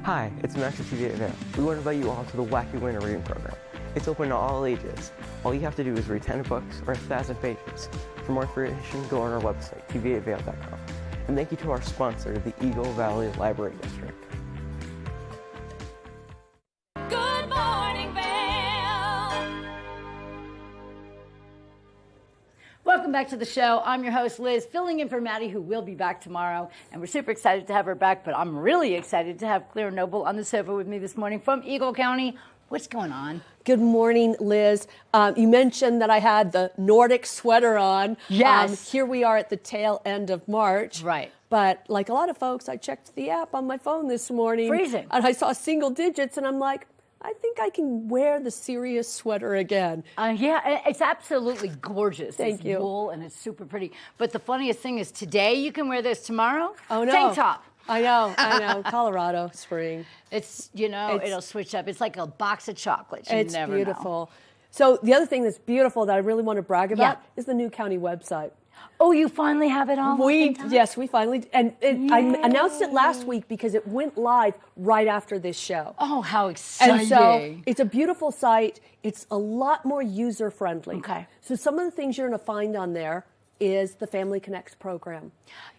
Hi, it's Max at TVA Vail. We want to invite you all to the Wacky Winter Reading Program. It's open to all ages. All you have to do is read 10 books or 1,000 pages. For more information, go on our website, tvavail.com. And thank you to our sponsor, the Eagle Valley Library District. Good morning, Vail. Welcome back to the show. I'm your host, Liz, filling in for Maddie, who will be back tomorrow. And we're super excited to have her back, but I'm really excited to have Claire Noble on the sofa with me this morning from Eagle County. What's going on? Good morning, Liz. You mentioned that I had the Nordic sweater on. Yes. Here we are at the tail end of March. Right. But like a lot of folks, I checked the app on my phone this morning. Freezing. And I saw single digits, and I'm like, I think I can wear the serious sweater again. Yeah, it's absolutely gorgeous. Thank it's you. Wool and it's super pretty. But the funniest thing is today you can wear this, tomorrow Oh, no. tank top. I know. Colorado spring. It's, it'll switch up. It's like a box of chocolates. You It's never beautiful. know. So the other thing that's beautiful that I really want to brag about is the new county website. Oh, you finally have it all? Yes, we finally, and I announced it last week because it went live right after this show. Oh, how exciting. And so it's a beautiful site. It's a lot more user friendly. Okay. So some of the things you're going to find on there is the Family Connects program.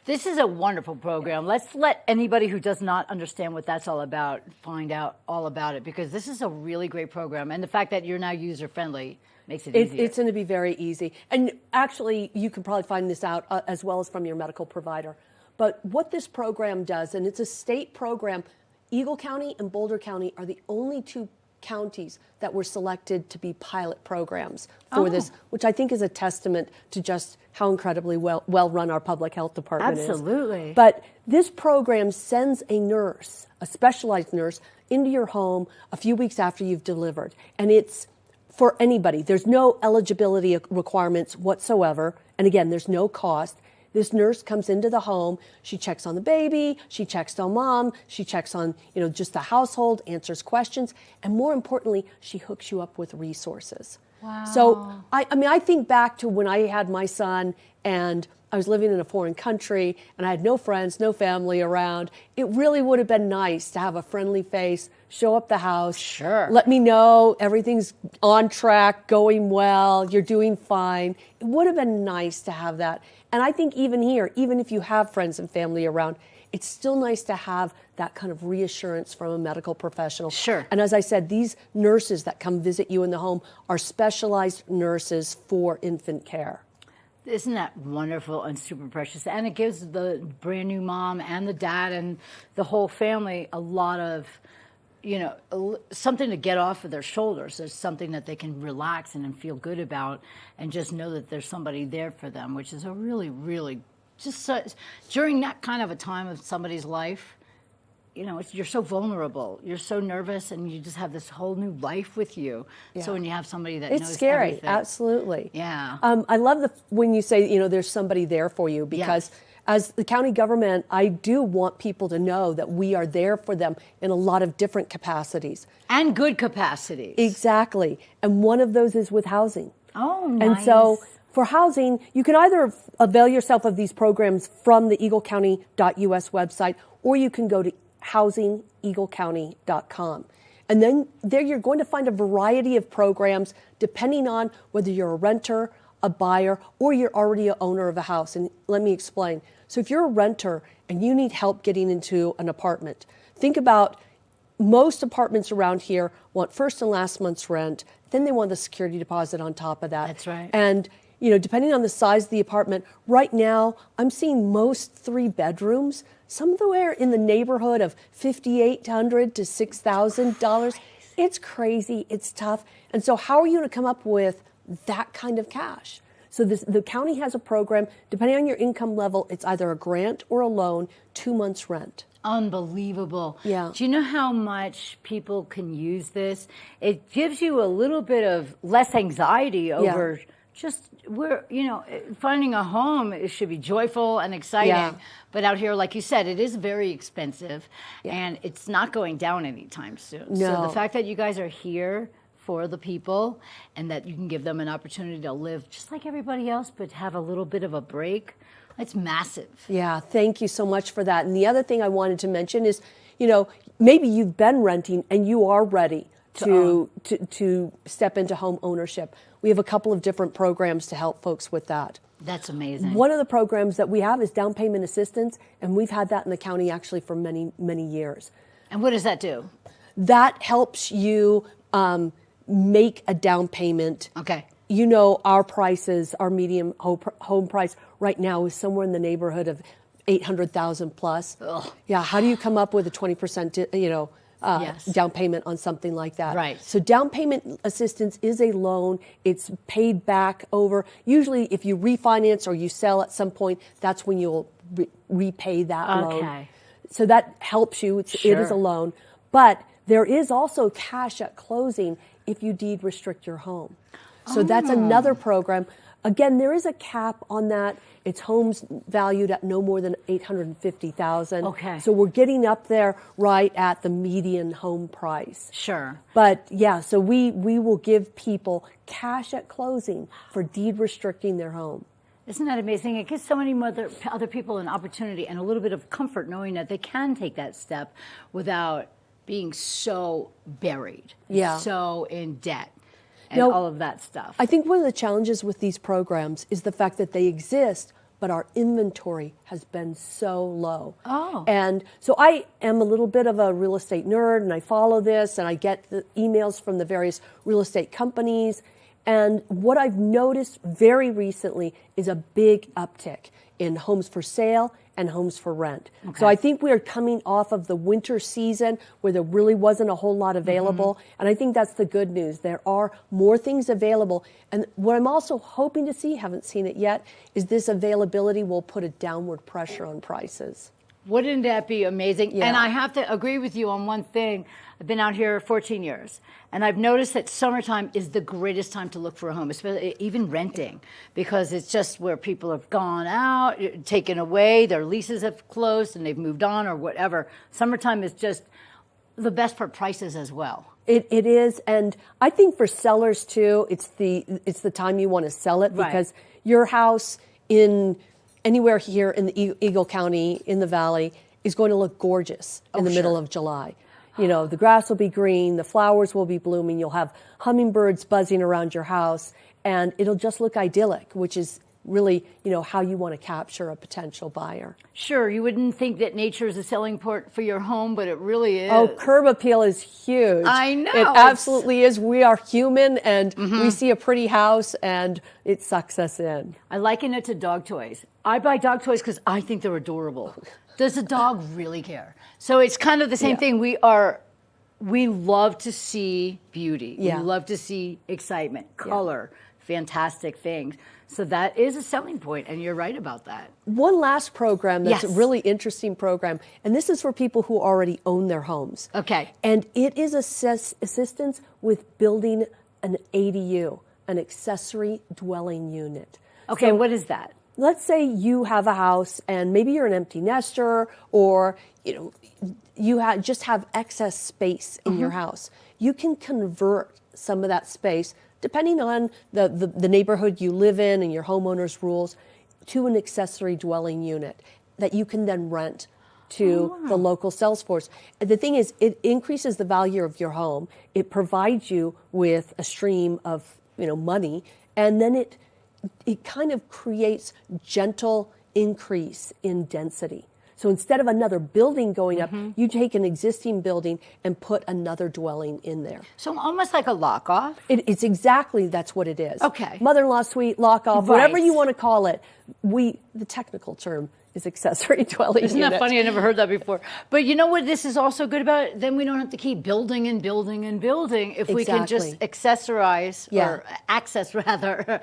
This is a wonderful program. Let's let anybody who does not understand what that's all about find out all about it, because this is a really great program. And the fact that you're now user friendly makes it easier. It's going to be very easy. And actually, you can probably find this out as well as from your medical provider. But what this program does, and it's a state program, Eagle County and Boulder County are the only two counties that were selected to be pilot programs for this, which I think is a testament to just how incredibly well run our public health department is. Absolutely. But this program sends a nurse, a specialized nurse, into your home a few weeks after you've delivered. And it's for anybody. There's no eligibility requirements whatsoever. And again, there's no cost. This nurse comes into the home, she checks on the baby, she checks on mom, she checks on, just the household, answers questions, and more importantly, she hooks you up with resources. Wow. So, I think back to when I had my son and I was living in a foreign country and I had no friends, no family around. It really would have been nice to have a friendly face, show up the house. Sure. Let me know everything's on track, going well, you're doing fine. It would have been nice to have that. And I think even here, even if you have friends and family around, it's still nice to have that kind of reassurance from a medical professional. Sure. And as I said, these nurses that come visit you in the home are specialized nurses for infant care. Isn't that wonderful and super precious? And it gives the brand new mom and the dad and the whole family a lot of, something to get off of their shoulders. There's something that they can relax and feel good about and just know that there's somebody there for them, which is a really, really, during that kind of a time of somebody's life, you're so vulnerable, you're so nervous, and you just have this whole new life with you. Yeah. So when you have somebody that It's knows scary, everything. absolutely. Yeah. I love when you say, there's somebody there for you, because as the county government, I do want people to know that we are there for them in a lot of different capacities. And good capacities. Exactly. And one of those is with housing. Oh, nice. And so for housing, you can either avail yourself of these programs from the eaglecounty.us website, or you can go to housingeaglecounty.com. And then there you're going to find a variety of programs depending on whether you're a renter, a buyer, or you're already an owner of a house. And let me explain. So if you're a renter and you need help getting into an apartment, think about most apartments around here want first and last month's rent, then they want the security deposit on top of that. That's right. And depending on the size of the apartment, right now I'm seeing most 3 bedrooms, somewhere in the neighborhood of $5,800 to $6,000. It's crazy. It's tough. And so how are you going to come up with that kind of cash? So the county has a program. Depending on your income level, it's either a grant or a loan, 2 months rent. Unbelievable. Yeah. Do you know how much people can use this? It gives you a little bit of less anxiety over just finding a home. It should be joyful and exciting. Yeah. But out here, like you said, it is very expensive and it's not going down anytime soon. No. So the fact that you guys are here for the people and that you can give them an opportunity to live just like everybody else, but have a little bit of a break, it's massive. Yeah, thank you so much for that. And the other thing I wanted to mention is, maybe you've been renting and you are ready to step into home ownership. We have a couple of different programs to help folks with that. That's amazing. One of the programs that we have is down payment assistance, and we've had that in the county actually for many, many years. And what does that do? That helps you make a down payment. Okay. You know, our prices, our median home price right now is somewhere in the neighborhood of 800,000 plus. Ugh. Yeah. How do you come up with a 20%, Yes. down payment on something like that? Right. So down payment assistance is a loan. It's paid back over. Usually if you refinance or you sell at some point, that's when you'll repay that loan. Okay. So that helps you. It is a loan. But there is also cash at closing if you deed restrict your home. So that's another program. Again, there is a cap on that. It's homes valued at no more than $850,000. Okay. So we're getting up there right at the median home price. Sure. But yeah, so we will give people cash at closing for deed restricting their home. Isn't that amazing? It gives so many other people an opportunity and a little bit of comfort knowing that they can take that step without being so buried, so in debt, and all of that stuff. I think one of the challenges with these programs is the fact that they exist, but our inventory has been so low. Oh. And so I am a little bit of a real estate nerd, and I follow this, and I get the emails from the various real estate companies. And what I've noticed very recently is a big uptick in homes for sale and homes for rent. Okay. So I think we are coming off of the winter season where there really wasn't a whole lot available. And I think that's the good news. There are more things available. And what I'm also hoping to see, haven't seen it yet, is this availability will put a downward pressure on prices. Wouldn't that be amazing? Yeah. And I have to agree with you on one thing. I've been out here 14 years, and I've noticed that summertime is the greatest time to look for a home, especially even renting, because it's just where people have gone out, taken away, their leases have closed, and they've moved on or whatever. Summertime is just the best for prices as well. It is, and I think for sellers too, it's the time you want to sell it, because your house in anywhere here in the Eagle County, in the Valley, is going to look gorgeous in the middle of July. You know, the grass will be green, the flowers will be blooming, you'll have hummingbirds buzzing around your house, and it'll just look idyllic, which is really, how you want to capture a potential buyer. Sure, you wouldn't think that nature is a selling point for your home, but it really is. Oh, curb appeal is huge. I know. It absolutely is. We are human, and we see a pretty house, and it sucks us in. I liken it to dog toys. I buy dog toys because I think they're adorable. Does the dog really care? So it's kind of the same thing. We love to see beauty. Yeah. We love to see excitement, color, fantastic things. So that is a selling point, and you're right about that. One last program that's a really interesting program, and this is for people who already own their homes. Okay. And it is assistance with building an ADU, an accessory dwelling unit. Okay, So, what is that? let's say you have a house and maybe you're an empty nester, or you just have excess space in your house. You can convert some of that space, depending on the neighborhood you live in and your homeowner's rules, to an accessory dwelling unit that you can then rent to the local sales force. And the thing is, it increases the value of your home. It provides you with a stream of money, and then it kind of creates gentle increase in density. So instead of another building going up, you take an existing building and put another dwelling in there. So almost like a lock-off? It's exactly, that's what it is. Okay. Mother-in-law suite, lock-off, Right. whatever you want to call it. The technical term is accessory dwelling Isn't unit. that funny? I never heard that before. But you know what this is also good about? Then we don't have to keep building and building and building if we can just accessorize, or access rather,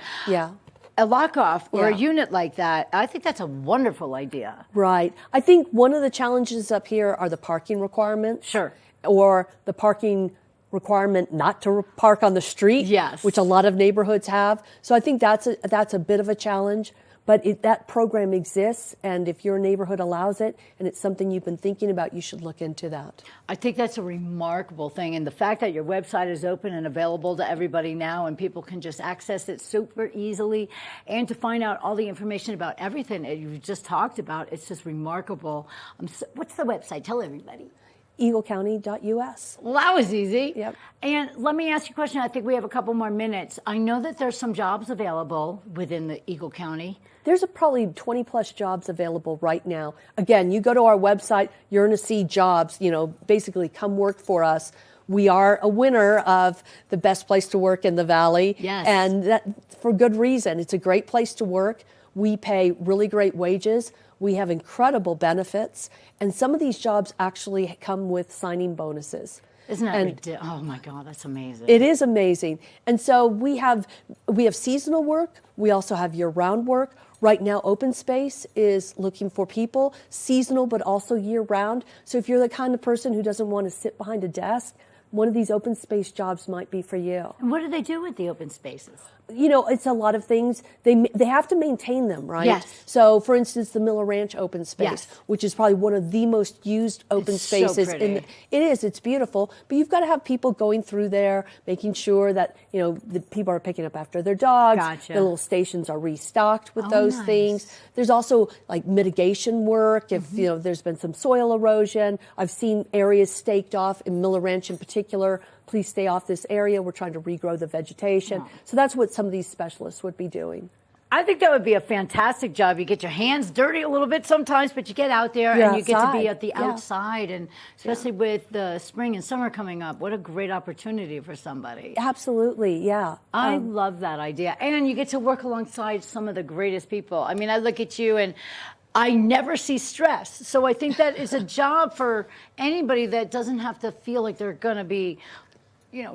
a lock-off or a unit like that. I think that's a wonderful idea. Right. I think one of the challenges up here are the parking requirements. Sure. Or the parking requirement not to park on the street, which a lot of neighborhoods have. So I think that's a bit of a challenge. But that program exists, and if your neighborhood allows it, and it's something you've been thinking about, you should look into that. I think that's a remarkable thing, and the fact that your website is open and available to everybody now, and people can just access it super easily, and to find out all the information about everything that you've just talked about, it's just remarkable. What's the website? Tell everybody. eaglecounty.us. Well, that was easy. Yep. And let me ask you a question. I think we have a couple more minutes. I know that there's some jobs available within the Eagle County. There's probably 20 plus jobs available right now. Again, you go to our website, you're going to see jobs, basically come work for us. We are a winner of the best place to work in the Valley. Yes. And that for good reason. It's a great place to work. We pay really great wages. We have incredible benefits. And some of these jobs actually come with signing bonuses. Isn't that ridiculous? Oh my God, that's amazing. It is amazing. And so we have seasonal work. We also have year-round work. Right now, Open Space is looking for people, seasonal but also year-round. So if you're the kind of person who doesn't want to sit behind a desk, one of these open space jobs might be for you. And what do they do with the open spaces? It's a lot of things. They have to maintain them, right? Yes. So, for instance, the Miller Ranch open space, Yes. which is probably one of the most used open It's so spaces. pretty. It is. It's beautiful. But you've got to have people going through there, making sure that the people are picking up after their dogs. Gotcha. The little stations are restocked with Oh, those nice. things. There's also like mitigation work if there's been some soil erosion. I've seen areas staked off in Miller Ranch in particular. Please stay off this area. We're trying to regrow the vegetation. So that's what some of these specialists would be doing. I think that would be a fantastic job. You get your hands dirty a little bit sometimes, but you get out there You're and you get to be outside. at the Yeah. outside. And especially with the spring and summer coming up, what a great opportunity for somebody. Absolutely, yeah. I love that idea. And you get to work alongside some of the greatest people. I mean, I look at you and I never see stress. So I think that is a job for anybody that doesn't have to feel like they're going to be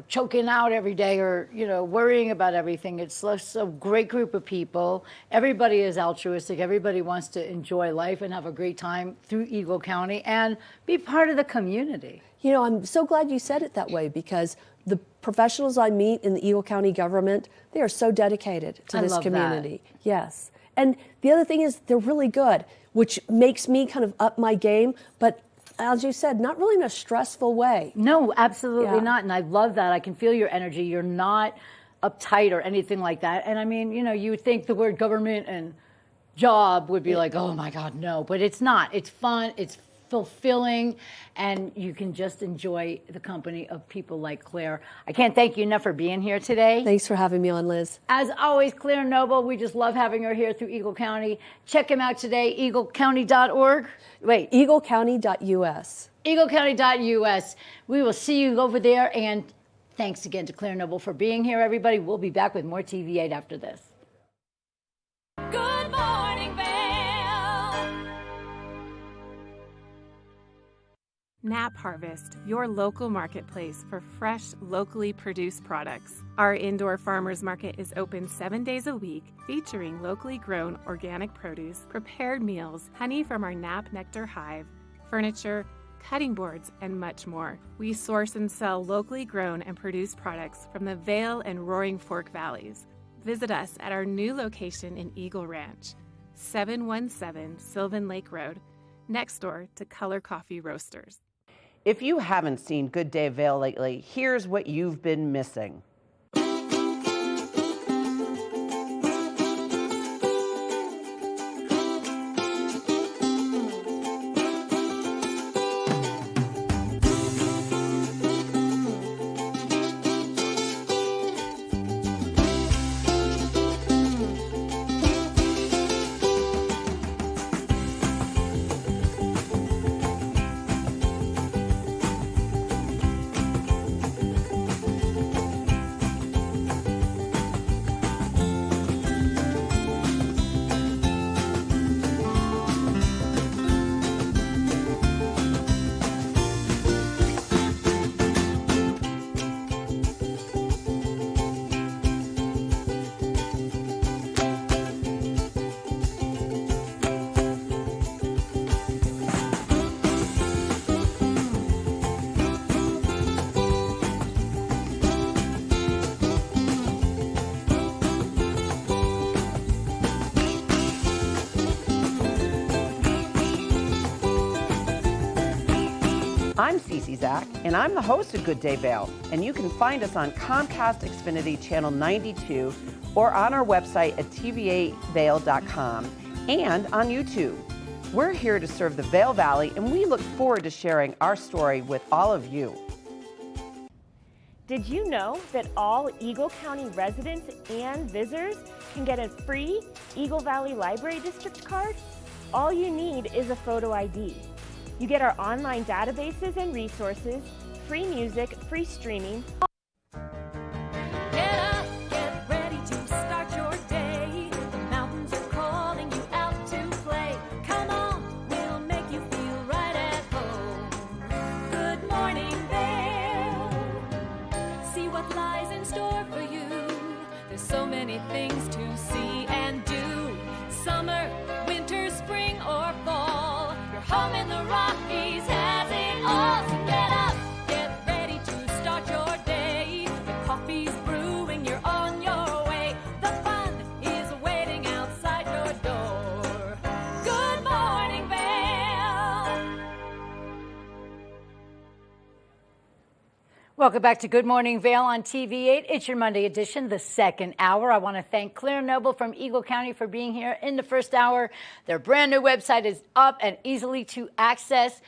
choking out every day or, worrying about everything. It's just a great group of people. Everybody is altruistic. Everybody wants to enjoy life and have a great time through Eagle County and be part of the community. I'm so glad you said it that way because the professionals I meet in the Eagle County government, they are so dedicated to I this love community. Yes. And the other thing is they're really good, which makes me kind of up my game. But as you said, not really in a stressful way. No, absolutely not. And I love that. I can feel your energy. You're not uptight or anything like that. And I mean, you would think the word government and job would be like, oh my God, no. But it's not. It's fun. It's fulfilling. And you can just enjoy the company of people like Claire. I can't thank you enough for being here today. Thanks for having me on, Liz. As always, Claire Noble, we just love having her here through Eagle County. Check him out today, eaglecounty.org. Wait. eaglecounty.us. eaglecounty.us. We will see you over there. And thanks again to Claire Noble for being here, everybody. We'll be back with more TV8 after this. Good morning, Vail. Nap Harvest, your local marketplace for fresh, locally produced products. Our indoor farmers market is open 7 days a week, featuring locally grown organic produce, prepared meals, honey from our Nap Nectar hive, furniture, cutting boards, and much more. We source and sell locally grown and produced products from the Vail and Roaring Fork Valleys. Visit us at our new location in Eagle Ranch, 717 Sylvan Lake Road, next door to Color Coffee Roasters. If you haven't seen Good Day Vail lately, here's what you've been missing. I'm Cece Zach, and I'm the host of Good Day Vail, and you can find us on Comcast Xfinity Channel 92 or on our website at tva8vail.com and on YouTube. We're here to serve the Vail Valley, and we look forward to sharing our story with all of you. Did you know that all Eagle County residents and visitors can get a free Eagle Valley Library District card? All you need is a photo ID. You get our online databases and resources, free music, free streaming. Get up, get ready to start your day. The mountains are calling you out to play. Come on, we'll make you feel right at home. Good morning, Vail. See what lies in store for you. There's so many things to see and do. Summer, winter, spring, or fall. Your home in the Rockies has it all. So get up, get ready to start your day. The coffee's brewing, you're on your way. The fun is waiting outside your door. Good morning, Vail. Welcome back to Good Morning Vail on TV8. It's your Monday edition, the second hour. I want to thank Claire Noble from Eagle County for being here in the first hour. Their brand new website is up and easily to access.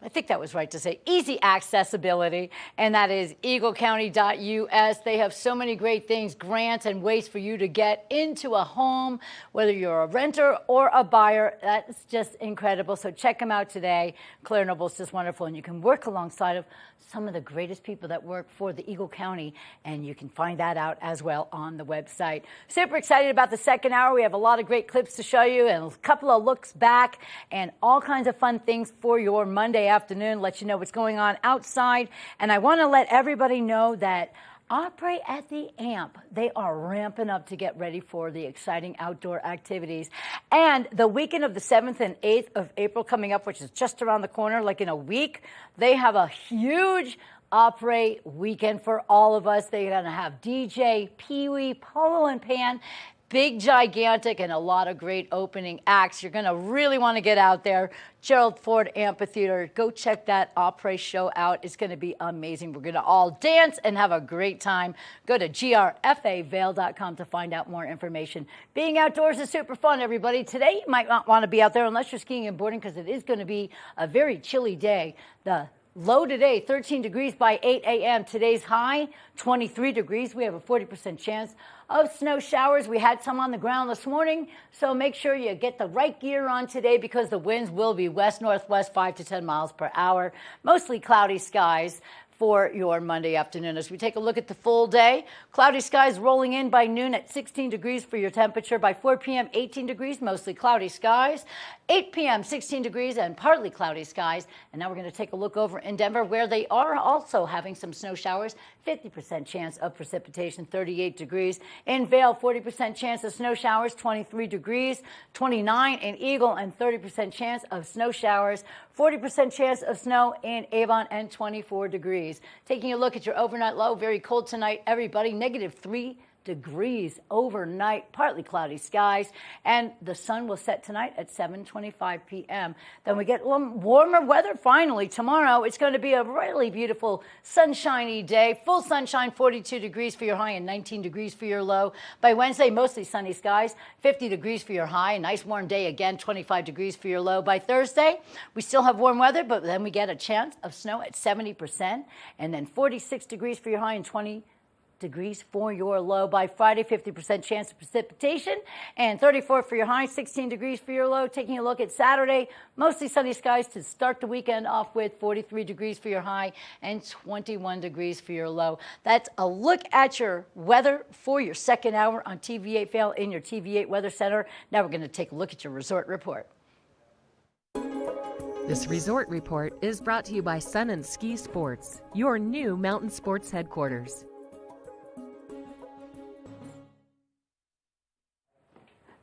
I think that was right to say easy accessibility, and that is eaglecounty.us. They have so many great things, grants and ways for you to get into a home, whether you're a renter or a buyer. That's just incredible. So check them out today. Claire Noble's just wonderful, and you can work alongside of some of the greatest people that work for the Eagle County, and you can find that out as well on the website. Super excited about the second hour. We have a lot of great clips to show you and a couple of looks back and all kinds of fun things for your Monday afternoon, let you know what's going on outside. And I want to let everybody know that Opry at the Amp, they are ramping up to get ready for the exciting outdoor activities. And the weekend of the 7th and 8th of April coming up, which is just around the corner, like in a week, they have a huge Opry weekend for all of us. They're going to have DJ, Pee-wee, Polo and Pan, big, gigantic, and a lot of great opening acts. You're going to really want to get out there. Gerald Ford Amphitheater. Go check that Opry show out. It's going to be amazing. We're going to all dance and have a great time. Go to grfavail.com to find out more information. Being outdoors is super fun, everybody. Today, you might not want to be out there unless you're skiing and boarding because it is going to be a very chilly day. The low today, 13 degrees by 8 a.m. Today's high, 23 degrees. We have a 40% chance of snow showers. We had some on the ground this morning, so make sure you get the right gear on today because the winds will be west-northwest 5 to 10 miles per hour. Mostly cloudy skies for your Monday afternoon. As we take a look at the full day, cloudy skies rolling in by noon at 16 degrees for your temperature. By 4 p.m., 18 degrees, mostly cloudy skies. 8 p.m., 16 degrees and partly cloudy skies. And now we're going to take a look over in Denver where they are also having some snow showers. 50% chance of precipitation, 38 degrees. In Vail, 40% chance of snow showers, 23 degrees. 29 in Eagle and 30% chance of snow showers. 40% chance of snow in Avon and 24 degrees. Taking a look at your overnight low, very cold tonight, everybody, -3 degrees overnight, partly cloudy skies, and the sun will set tonight at 7:25 p.m. Then we get a little warmer weather finally. Tomorrow it's going to be a really beautiful sunshiny day, full sunshine, 42 degrees for your high and 19 degrees for your low. By Wednesday, mostly sunny skies, 50 degrees for your high, a nice warm day again, 25 degrees for your low. By Thursday, we still have warm weather, but then we get a chance of snow at 70%, and then 46 degrees for your high and 20 degrees for your low. By Friday, 50% chance of precipitation and 34 for your high, 16 degrees for your low. Taking a look at Saturday, mostly sunny skies to start the weekend off with, 43 degrees for your high and 21 degrees for your low. That's a look at your weather for your second hour on TV8 Vail in your TV8 Weather Center. Now we're going to take a look at your resort report. This resort report is brought to you by Sun and Ski Sports, your new mountain sports headquarters.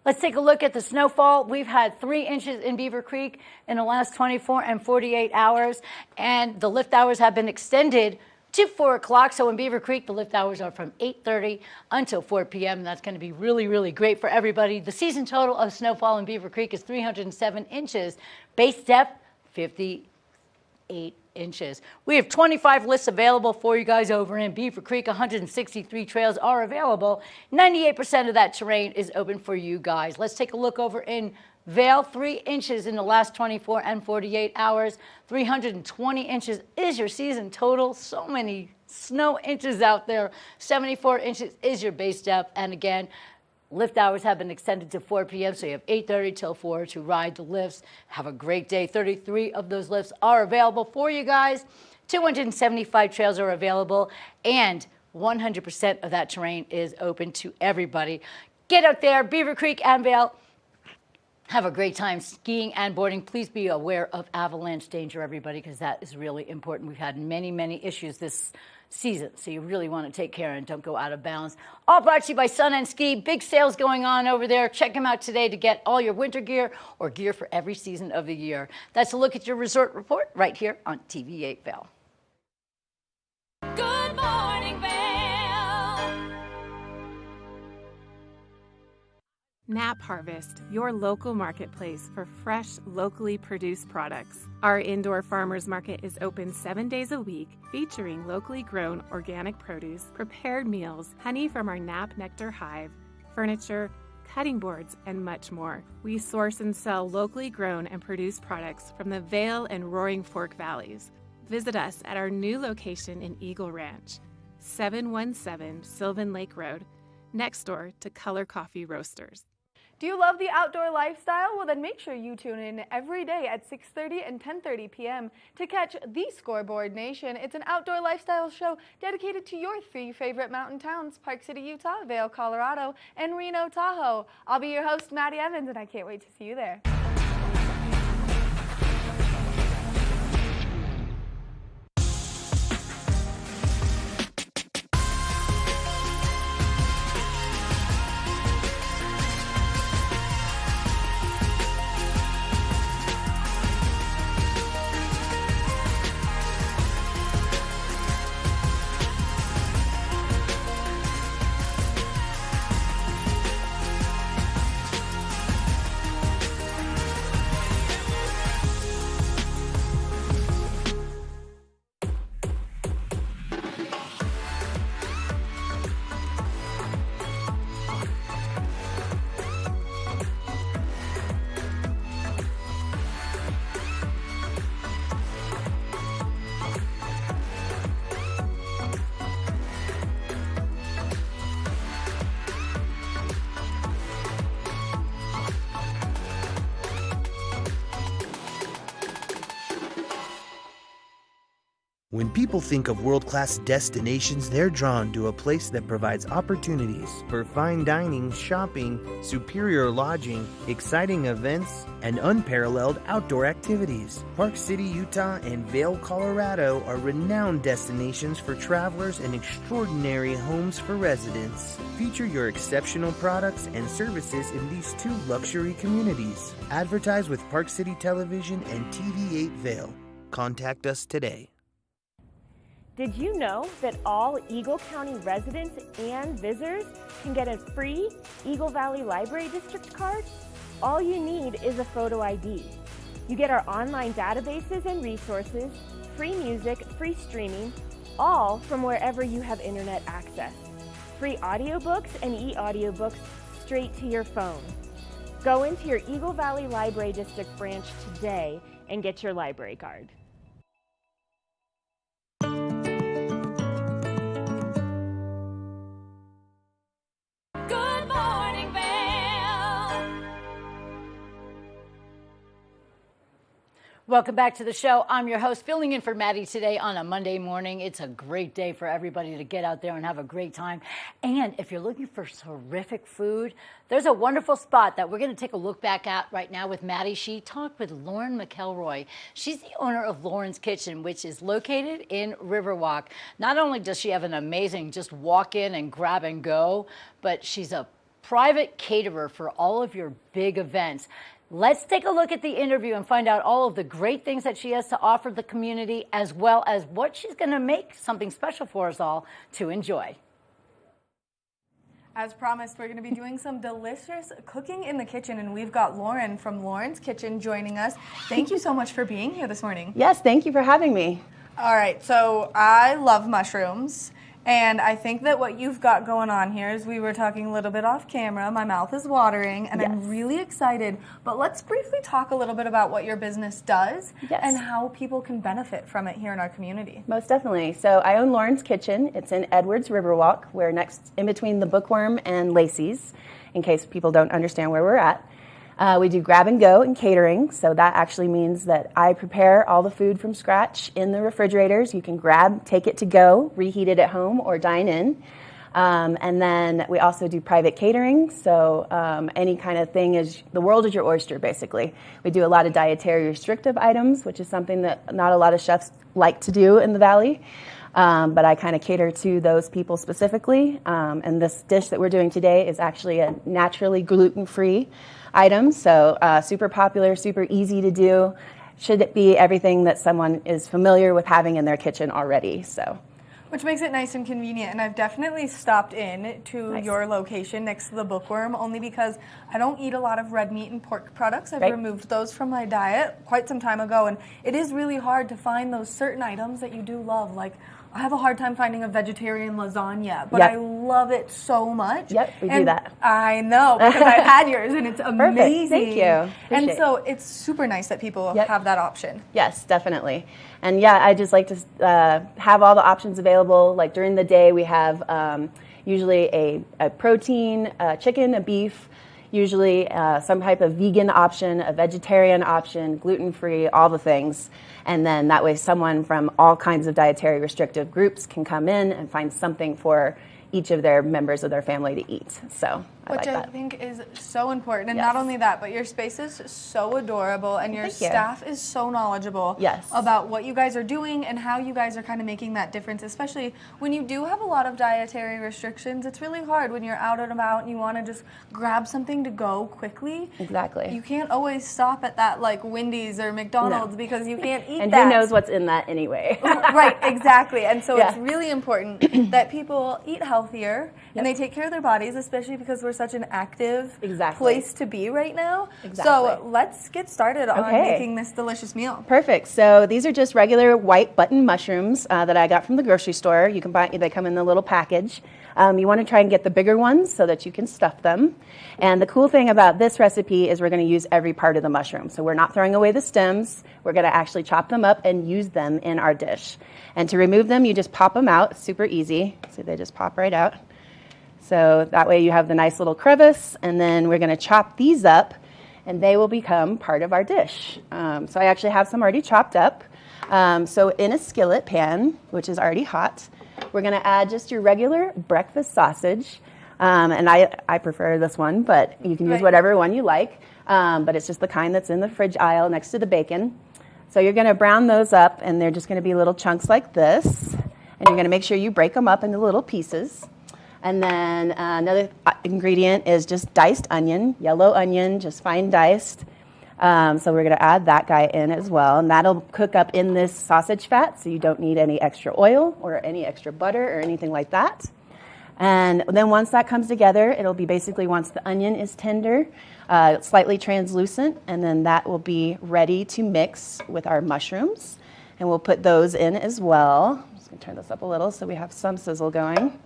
Let's take a look at the snowfall. We've had 3 inches in Beaver Creek in the last 24 and 48 hours, and the lift hours have been extended to 4 o'clock. So in Beaver Creek, the lift hours are from 8:30 until 4 p.m. And that's going to be really, really great for everybody. The season total of snowfall in Beaver Creek is 307 inches. Base depth, 58 inches. We have 25 lists available for you guys over in Beaver Creek. 163 trails are available. 98% of that terrain is open for you guys. Let's take a look over in Vail, 3 inches in the last 24 and 48 hours. 320 inches is your season total. So many snow inches out there. 74 inches is your base depth. And again, lift hours have been extended to 4 p.m., so you have 8:30 till 4 to ride the lifts. Have a great day. 33 of those lifts are available for you guys. 275 trails are available, and 100% of that terrain is open to everybody. Get out there, Beaver Creek and Vail. Have a great time skiing and boarding. Please be aware of avalanche danger, everybody, because that is really important. We've had many, many issues this season, so you really want to take care and don't go out of bounds. All brought to you by Sun and Ski. Big sales going on over there. Check them out today to get all your winter gear or gear for every season of the year. That's a look at your resort report right here on TV8 Vail. Good morning, Vail. Nap Harvest, your local marketplace for fresh, locally produced products. Our indoor farmers market is open 7 days a week, featuring locally grown organic produce, prepared meals, honey from our Nap Nectar hive, furniture, cutting boards, and much more. We source and sell locally grown and produced products from the Vail and Roaring Fork Valleys. Visit us at our new location in Eagle Ranch, 717 Sylvan Lake Road, next door to Color Coffee Roasters. Do you love the outdoor lifestyle? Well, then make sure you tune in every day at 6:30 and 10:30 p.m. to catch The Scoreboard Nation. It's an outdoor lifestyle show dedicated to your 3 favorite mountain towns: Park City, Utah, Vail, Colorado, and Reno, Tahoe. I'll be your host, Maddie Evans, and I can't wait to see you there. When people think of world-class destinations, they're drawn to a place that provides opportunities for fine dining, shopping, superior lodging, exciting events, and unparalleled outdoor activities. Park City, Utah, and Vail, Colorado are renowned destinations for travelers and extraordinary homes for residents. Feature your exceptional products and services in these 2 luxury communities. Advertise with Park City Television and TV8 Vail. Contact us today. Did you know that all Eagle County residents and visitors can get a free Eagle Valley Library District card? All you need is a photo ID. You get our online databases and resources, free music, free streaming, all from wherever you have internet access. Free audiobooks and e-audiobooks straight to your phone. Go into your Eagle Valley Library District branch today and get your library card. Good morning, Vail. Welcome back to the show. I'm your host, filling in for Maddie today on a Monday morning. It's a great day for everybody to get out there and have a great time. And if you're looking for terrific food, there's a wonderful spot that we're going to take a look back at right now with Maddie. She talked with Lauren McElroy. She's the owner of Lauren's Kitchen, which is located in Riverwalk. Not only does she have an amazing just walk in and grab and go, but she's a private caterer for all of your big events. Let's take a look at the interview and find out all of the great things that she has to offer the community, as well as what she's going to make something special for us all to enjoy. As promised, we're going to be doing some delicious cooking in the kitchen, and we've got Lauren from Lauren's Kitchen joining us. Thank you so much for being here this morning. Yes, thank you for having me. All right, so I love mushrooms, And I think that what you've got going on here is, we were talking a little bit off camera, my mouth is watering, and I'm really excited. But let's briefly talk a little bit about what your business does and how people can benefit from it here in our community. Most definitely. So I own Lauren's Kitchen. It's in Edwards Riverwalk. We're next in between the Bookworm and Lacey's, in case people don't understand where we're at. We do grab and go and catering, so that actually means that I prepare all the food from scratch in the refrigerators. You can grab, take it to go, reheat it at home, or dine in. And then we also do private catering, so any kind of thing is, the world is your oyster, basically. We do a lot of dietary restrictive items, which is something that not a lot of chefs like to do in the Valley. But I kind of cater to those people specifically. And this dish that we're doing today is actually a naturally gluten-free item. So super popular, super easy to do. Should it be everything that someone is familiar with having in their kitchen already. So. Which makes it nice and convenient. And I've definitely stopped in to your location next to the Bookworm, only because I don't eat a lot of red meat and pork products. I've removed those from my diet quite some time ago. And it is really hard to find those certain items that you do love. Like, I have a hard time finding a vegetarian lasagna, but I love it so much. Yep, we do that. I know, because I've had yours, and it's amazing. Perfect. Thank you. And so it's super nice that people have that option. Yes, definitely. And yeah, I just like to have all the options available. Like during the day, we have usually a protein, a chicken, a beef, usually some type of vegan option, a vegetarian option, gluten-free, all the things. And then that way someone from all kinds of dietary restrictive groups can come in and find something for each of their members of their family to eat. So Which I think is so important. And not only that, but your space is so adorable, and your staff is so knowledgeable about what you guys are doing and how you guys are kind of making that difference, especially when you do have a lot of dietary restrictions. It's really hard when you're out and about and you want to just grab something to go quickly. Exactly. You can't always stop at that like Wendy's or McDonald's because you can't eat and that. who knows what's in that anyway. Right, exactly. And so it's really important that people eat healthier and they take care of their bodies, especially because we're such an active place to be right now. So let's get started on making this delicious meal. Perfect. So these are just regular white button mushrooms that I got from the grocery store. You can buy, they come in the little package. You want to try and get the bigger ones so that you can stuff them. And the cool thing about this recipe is we're going to use every part of the mushroom. So we're not throwing away the stems. We're going to actually chop them up and use them in our dish. And to remove them, you just pop them out. It's super easy. So they just pop right out. So that way you have the nice little crevice, and then we're going to chop these up, and they will become part of our dish. So I actually have some already chopped up. So in a skillet pan, which is already hot, we're going to add just your regular breakfast sausage. And I prefer this one, but you can use whatever one you like. But it's just the kind that's in the fridge aisle next to the bacon. So you're going to brown those up, and they're just going to be little chunks like this. And you're going to make sure you break them up into little pieces. And then another ingredient is just diced onion, yellow onion, just fine diced. So we're going to add that guy in as well. And that'll cook up in this sausage fat, so you don't need any extra oil or any extra butter or anything like that. And then once that comes together, it'll be basically once the onion is tender, slightly translucent, and then that will be ready to mix with our mushrooms. And we'll put those in as well. I'm just going to turn this up a little so we have some sizzle going.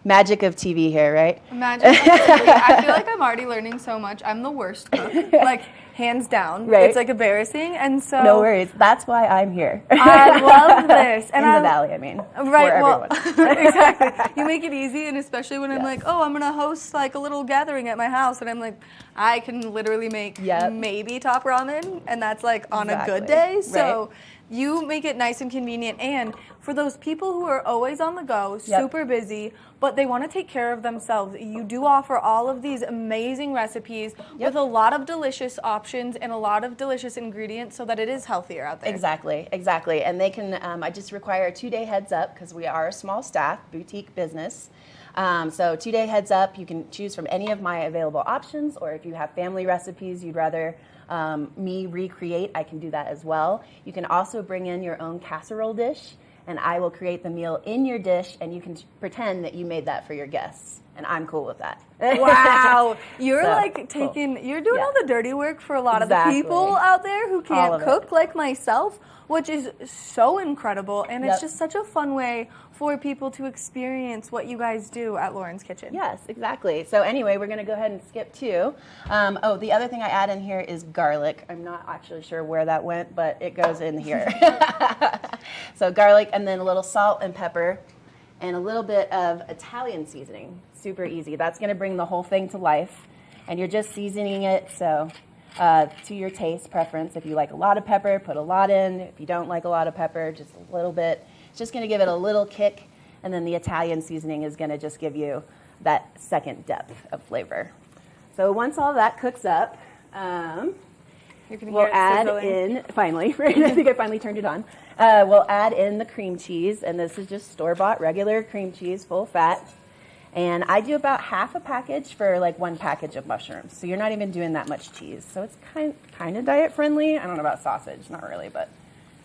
Magic of TV here, right? Magic of TV. I feel like I'm already learning so much. I'm the worst cook, like hands down. Right. It's like embarrassing, and so no worries. That's why I'm here. I love this. And in the Valley, I mean, right? For everyone. Exactly. You make it easy, and especially when I'm like, oh, I'm gonna host like a little gathering at my house, and I'm like, I can literally make maybe top ramen, and that's like on a good day. So. You make it nice and convenient, and for those people who are always on the go, super busy, but they want to take care of themselves, you do offer all of these amazing recipes with a lot of delicious options and a lot of delicious ingredients so that it is healthier out there. Exactly, exactly. And they can, I just require a 2-day heads up because we are a small staff, boutique business. So 2-day heads up, you can choose from any of my available options, or if you have family recipes you'd rather me recreate, I can do that as well. You can also bring in your own casserole dish, and I will create the meal in your dish, and you can pretend that you made that for your guests. and I'm cool with that. Wow, you're So, like taking, you're doing all the dirty work for a lot of the Exactly. people out there who All can't of it. cook like myself, which is so incredible. And Yep. it's just such a fun way for people to experience what you guys do at Lauren's Kitchen. Yes, exactly. So anyway, we're going to go ahead and skip to. The other thing I add in here is garlic. I'm not actually sure where that went, but it goes in here. So garlic, and then a little salt and pepper, and a little bit of Italian seasoning. Super easy. That's going to bring the whole thing to life. And you're just seasoning it so to your taste preference. If you like a lot of pepper, put a lot in. If you don't like a lot of pepper, just a little bit. It's just going to give it a little kick. And then the Italian seasoning is going to just give you that second depth of flavor. So once all that cooks up, we'll add in, finally, right? I think I finally turned it on. We'll add in the cream cheese, and this is just store-bought regular cream cheese, full fat. And I do about half a package for like 1 package of mushrooms. So you're not even doing that much cheese. So it's kind of diet friendly. I don't know about sausage, not really, but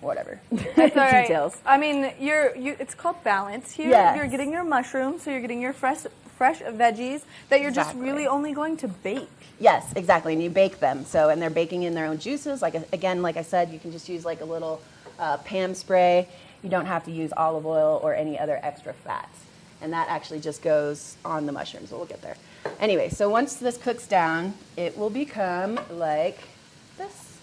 whatever. That's all right. Details. I mean, it's called balance here. Yes. You're getting your mushrooms, so you're getting your fresh veggies that you're just Exactly. really only going to bake. Yes, exactly. And you bake them. So, and they're baking in their own juices. Like I said, you can just use like a little Pam spray. You don't have to use olive oil or any other extra fats. And that actually just goes on the mushrooms. But we'll get there. Anyway, so once this cooks down, it will become like this.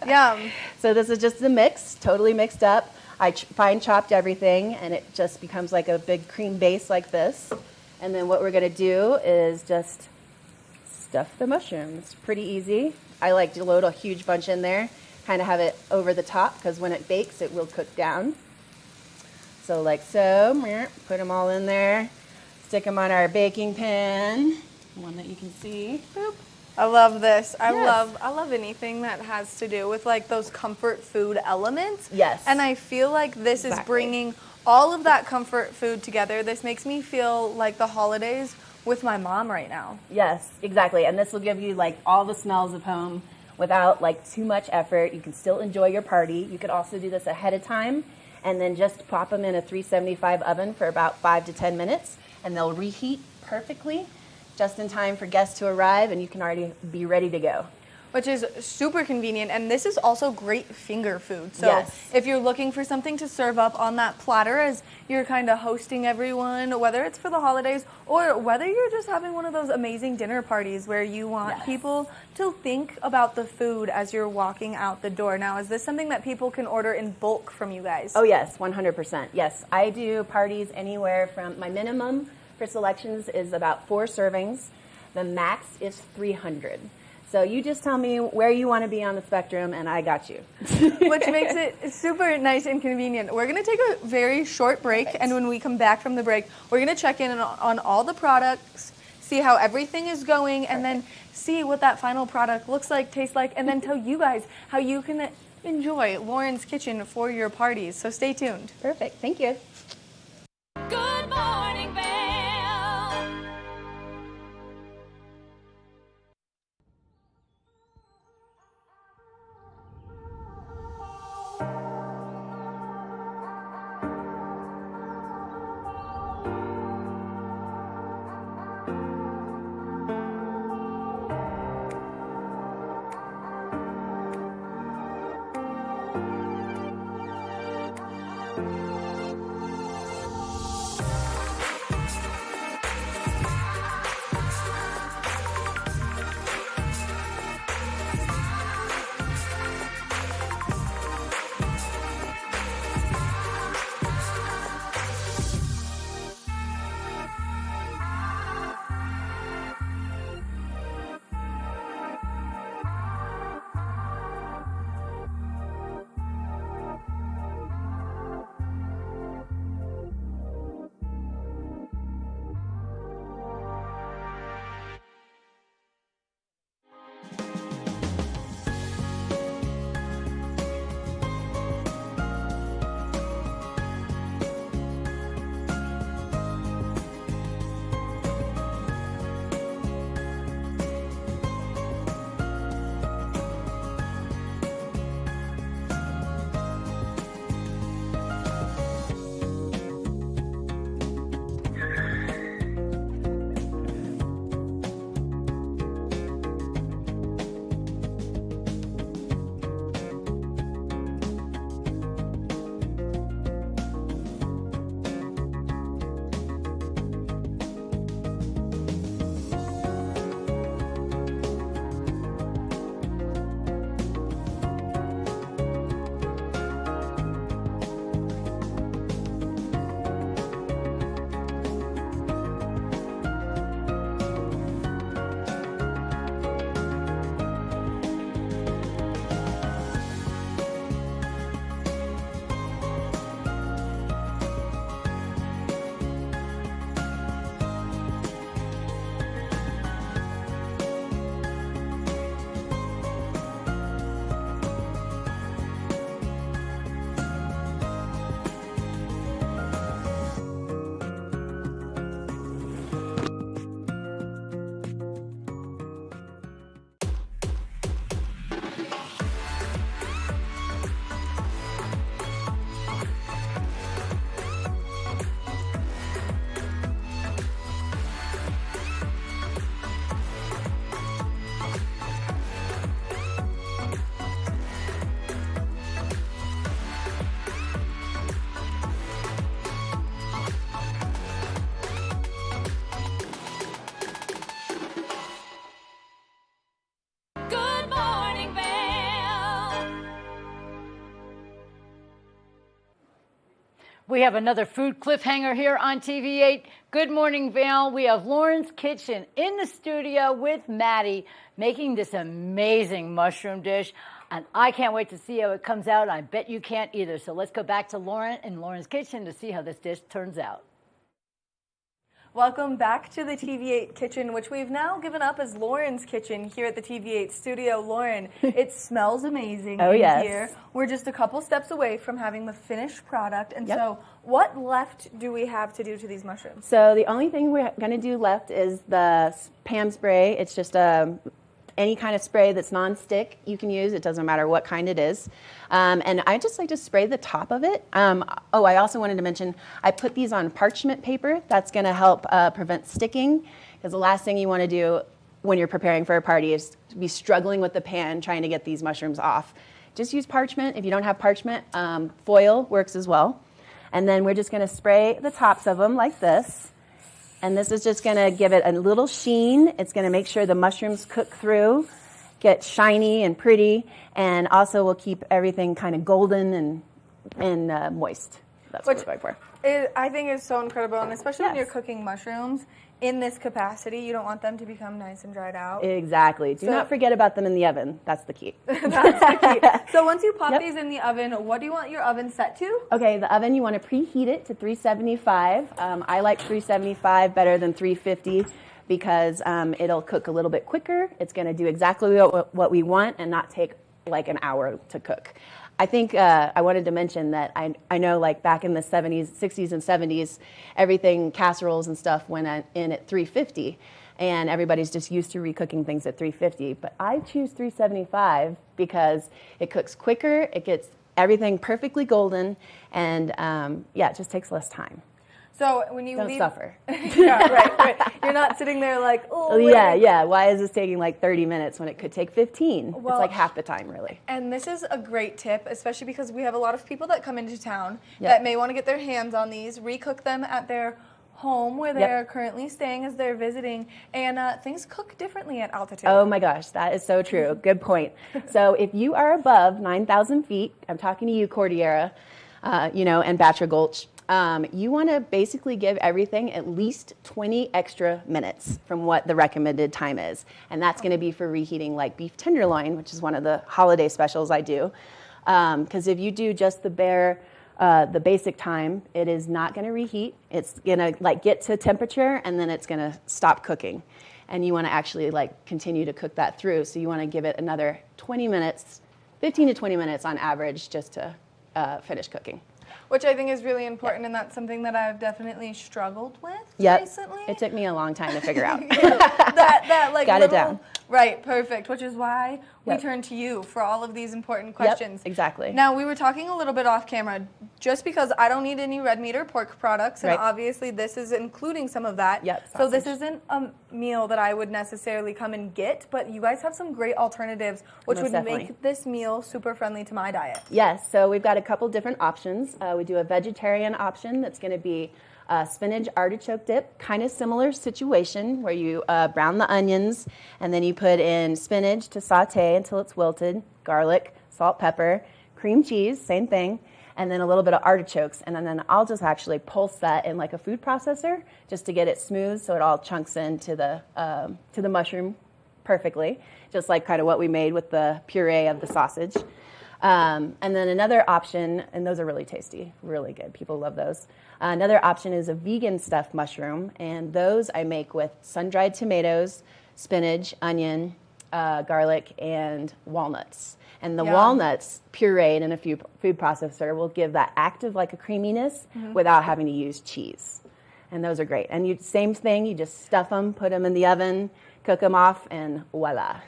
Yum. So this is just the mix, totally mixed up. I fine chopped everything, and it just becomes like a big cream base like this. And then what we're going to do is just stuff the mushrooms. Pretty easy. I like to load a huge bunch in there, kind of have it over the top, because when it bakes, it will cook down. So like so, put them all in there, stick them on our baking pan, one that you can see. Boop. I love this. I Yes. love anything that has to do with like those comfort food elements. Yes. And I feel like this is Exactly. bringing all of that comfort food together. This makes me feel like the holidays with my mom right now. Yes, exactly. And this will give you like all the smells of home without like too much effort. You can still enjoy your party. You could also do this ahead of time and then just pop them in a 375 oven for about 5 to 10 minutes, and they'll reheat perfectly just in time for guests to arrive, and you can already be ready to go. Which is super convenient, and this is also great finger food. So Yes. if you're looking for something to serve up on that platter as you're kind of hosting everyone, whether it's for the holidays or whether you're just having one of those amazing dinner parties where you want people to think about the food as you're walking out the door. Now, is this something that people can order in bulk from you guys? Oh yes, 100%. Yes, I do parties anywhere from, my minimum for selections is about 4 servings. The max is 300. So you just tell me where you want to be on the spectrum, and I got you. Which makes it super nice and convenient. We're going to take a very short break, and when we come back from the break, we're going to check in on all the products, see how everything is going, and then see what that final product looks like, tastes like, and then tell you guys how you can enjoy Lauren's Kitchen for your parties. So stay tuned. Perfect. Thank you. Good morning, Vail. We have another food cliffhanger here on TV8. Good morning, Vail. We have Lauren's Kitchen in the studio with Maddie making this amazing mushroom dish. And I can't wait to see how it comes out. I bet you can't either. So let's go back to Lauren in Lauren's Kitchen to see how this dish turns out. Welcome back to the TV8 kitchen, which we've now given up as Lauren's Kitchen here at the TV8 studio. Lauren, it smells amazing in here. We're just a couple steps away from having the finished product. And so what left do we have to do to these mushrooms? So the only thing we're going to do left is the Pam spray. It's just any kind of spray that's non-stick you can use. It doesn't matter what kind it is. And I just like to spray the top of it. I also wanted to mention, I put these on parchment paper. That's going to help prevent sticking, because the last thing you want to do when you're preparing for a party is to be struggling with the pan trying to get these mushrooms off. Just use parchment. If you don't have parchment, foil works as well. And then we're just going to spray the tops of them like this. And this is just going to give it a little sheen. It's going to make sure the mushrooms cook through, get shiny and pretty, and also will keep everything kind of golden and moist. That's what we're going for. I think is so incredible, and especially when you're cooking mushrooms in this capacity, you don't want them to become nice and dried out. Exactly. Do not forget about them in the oven. That's the key. That's the key. So once you pop these in the oven, what do you want your oven set to? Okay, the oven, you want to preheat it to 375. I like 375 better than 350 because it'll cook a little bit quicker. It's going to do exactly what we want and not take like an hour to cook. I think I wanted to mention that I know like back in the 70s, 60s and 70s, everything, casseroles and stuff went in at 350. And everybody's just used to recooking things at 350. But I choose 375 because it cooks quicker, it gets everything perfectly golden, and it just takes less time. So when you Don't suffer. Yeah, right. You're not sitting there like, oh, yeah. Why is this taking like 30 minutes when it could take 15? It's like half the time, really. And this is a great tip, especially because we have a lot of people that come into town that may want to get their hands on these, recook them at their home where they're currently staying as they're visiting, and things cook differently at altitude. Oh my gosh, that is so true. Good point. So if you are above 9,000 feet, I'm talking to you, Cordillera, and Batra Gulch, you want to basically give everything at least 20 extra minutes from what the recommended time is. And that's going to be for reheating like beef tenderloin, which is one of the holiday specials I do. Because if you do just the basic time, it is not going to reheat. It's going to like get to temperature and then it's going to stop cooking. And you want to actually like continue to cook that through. So you want to give it another 20 minutes, 15 to 20 minutes on average just to finish cooking. Which I think is really important, and that's something that I've definitely struggled with recently. It took me a long time to figure out. that like Got it down. Right, perfect, which is why we turn to you for all of these important questions. Exactly. Now, we were talking a little bit off camera, just because I don't need any red meat or pork products, and obviously this is including some of that. So this isn't a meal that I would necessarily come and get, but you guys have some great alternatives, which would make this meal super friendly to my diet. Yes, so we've got a couple different options. We do a vegetarian option that's going to be spinach artichoke dip, kind of similar situation where you brown the onions and then you put in spinach to saute until it's wilted, garlic, salt, pepper, cream cheese, same thing, and then a little bit of artichokes. And then I'll just actually pulse that in like a food processor just to get it smooth so it all chunks into the mushroom perfectly, just like kind of what we made with the puree of the sausage. And then another option, and those are really tasty, really good. People love those. Another option is a vegan stuffed mushroom, and those I make with sun-dried tomatoes, spinach, onion, garlic, and walnuts. And the walnuts pureed in a food processor will give that active, like a creaminess, without having to use cheese. And those are great. And same thing, you just stuff them, put them in the oven, cook them off, and voila.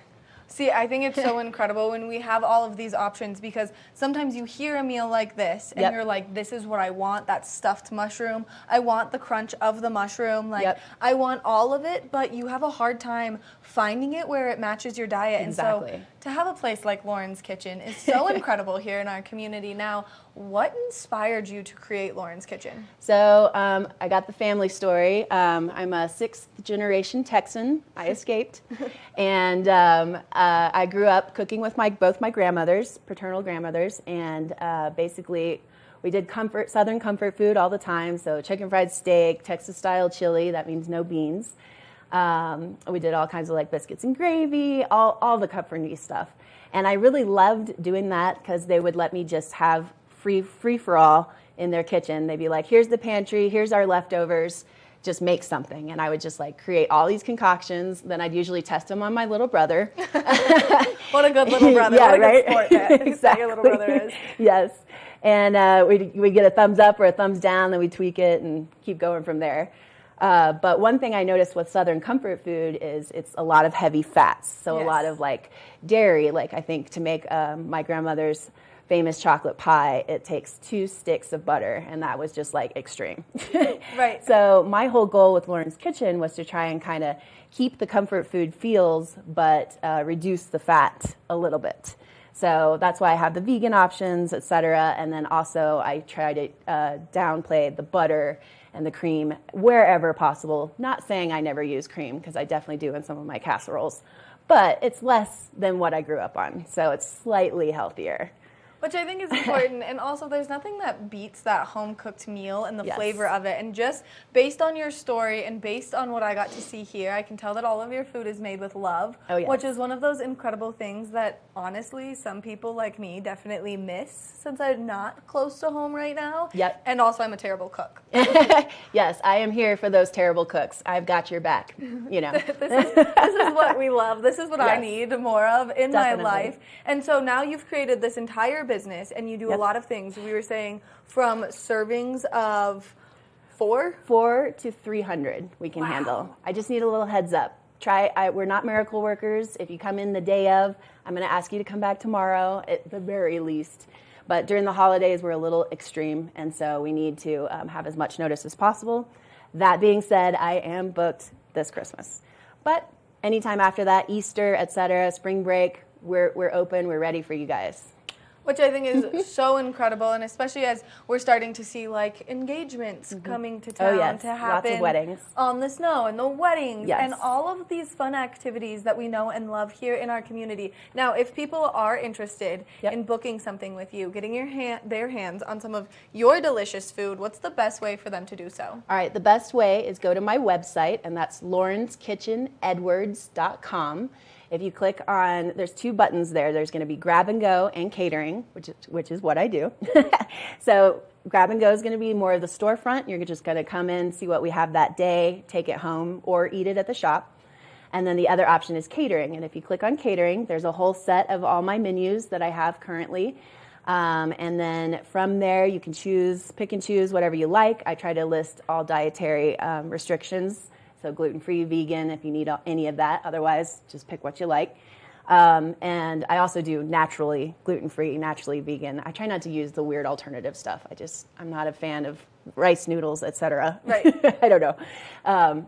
See, I think it's so incredible when we have all of these options, because sometimes you hear a meal like this and you're like, this is what I want, that stuffed mushroom. I want the crunch of the mushroom. Like, I want all of it, but you have a hard time finding it where it matches your diet. Exactly. And so to have a place like Lauren's Kitchen is so incredible here in our community. Now, what inspired you to create Lauren's Kitchen? So I got the family story. I'm a sixth generation Texan. I escaped. And I grew up cooking with both my grandmothers, paternal grandmothers, and basically we did Southern comfort food all the time. So chicken fried steak, Texas style chili, that means no beans. We did all kinds of like biscuits and gravy, all the comforty stuff. And I really loved doing that because they would let me just have free for all in their kitchen. They'd be like, here's the pantry, here's our leftovers, just make something. And I would just like create all these concoctions. Then I'd usually test them on my little brother. What a good little brother. Yeah, what a right? good sport that Exactly. your little brother is. Yes. And we'd get a thumbs up or a thumbs down, then we tweak it and keep going from there. But one thing I noticed with Southern comfort food is it's a lot of heavy fats. So a lot of like dairy, like I think to make my grandmother's famous chocolate pie, it takes 2 sticks of butter, and that was just like extreme. Right. So my whole goal with Lauren's Kitchen was to try and kind of keep the comfort food feels, but reduce the fat a little bit. So that's why I have the vegan options, et cetera. And then also I try to downplay the butter and the cream wherever possible. Not saying I never use cream, because I definitely do in some of my casseroles, but it's less than what I grew up on. So it's slightly healthier. Which I think is important. And also, there's nothing that beats that home-cooked meal and the flavor of it. And just based on your story and based on what I got to see here, I can tell that all of your food is made with love, which is one of those incredible things that, honestly, some people like me definitely miss since I'm not close to home right now. Yep. And also, I'm a terrible cook. Yes, I am here for those terrible cooks. I've got your back, you know. This is what we love. This is what I need more of in my life. And so now you've created this entire business, and you do a lot of things. We were saying from servings of 4 to 300 we can handle. I just need a little heads up. We're not miracle workers. If you come in the day of, I'm going to ask you to come back tomorrow at the very least. But during the holidays, we're a little extreme, and so we need to have as much notice as possible. That being said, I am booked this Christmas. But anytime after that, Easter, etc., spring break, we're open. We're ready for you guys. Which I think is so incredible, and especially as we're starting to see like engagements coming to town to happen. Lots of weddings. On the snow and the weddings Yes. and all of these fun activities that we know and love here in our community. Now, if people are interested in booking something with you, getting their hands on some of your delicious food, what's the best way for them to do so? All right, the best way is go to my website, and that's laurenskitchenedwards.com. If you click on, there's 2 buttons there. There's going to be grab and go and catering, which is what I do. So grab and go is going to be more of the storefront. You're just going to come in, see what we have that day, take it home, or eat it at the shop. And then the other option is catering. And if you click on catering, there's a whole set of all my menus that I have currently. And then from there, you can pick and choose whatever you like. I try to list all dietary restrictions. So gluten-free, vegan, if you need any of that. Otherwise, just pick what you like. And I also do naturally gluten-free, naturally vegan. I try not to use the weird alternative stuff. I'm not a fan of rice noodles, etc. Right. I don't know.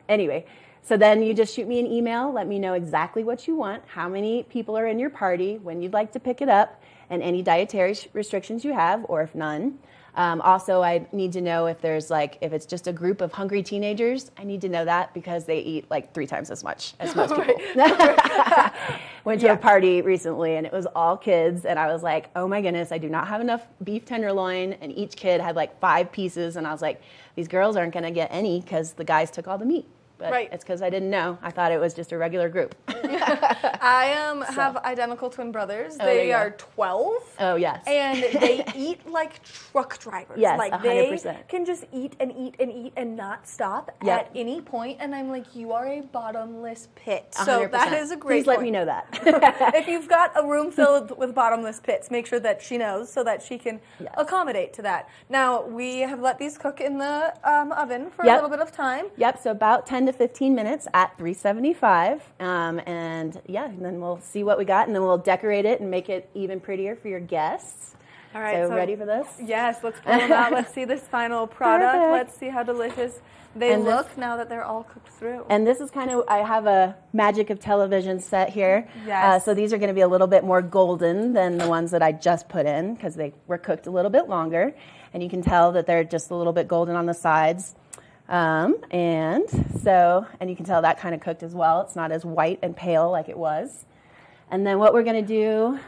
Anyway, so then you just shoot me an email. Let me know exactly what you want, how many people are in your party, when you'd like to pick it up, and any dietary restrictions you have, or if none. Also, I need to know if if it's just a group of hungry teenagers, I need to know that because they eat like 3 times as much as most people. Went to a party recently and it was all kids and I was like, oh my goodness, I do not have enough beef tenderloin, and each kid had like 5 pieces, and I was like, these girls aren't going to get any because the guys took all the meat. But it's because I didn't know. I thought it was just a regular group. I have identical twin brothers. They are 12. Oh, yes. And they eat like truck drivers. Yes, like 100%. they can just eat and eat and eat and not stop at any point. And I'm like, you are a bottomless pit. 100%. So that is a great Please let point. me know that. If you've got a room filled with bottomless pits, make sure that she knows so that she can accommodate to that. Now, we have let these cook in the oven for a little bit of time. Yep, so about 10 to 15 minutes at 375. And then we'll see what we got, and then we'll decorate it and make it even prettier for your guests. All right, so ready for this? Yes, let's pull them out. Let's see this final product. Perfect. Let's see how delicious they look now that they're all cooked through. And this is I have a magic of television set here. Yes. So these are going to be a little bit more golden than the ones that I just put in because they were cooked a little bit longer. And you can tell that they're just a little bit golden on the sides. And you can tell that kind of cooked as well. It's not as white and pale like it was. And then what we're going to do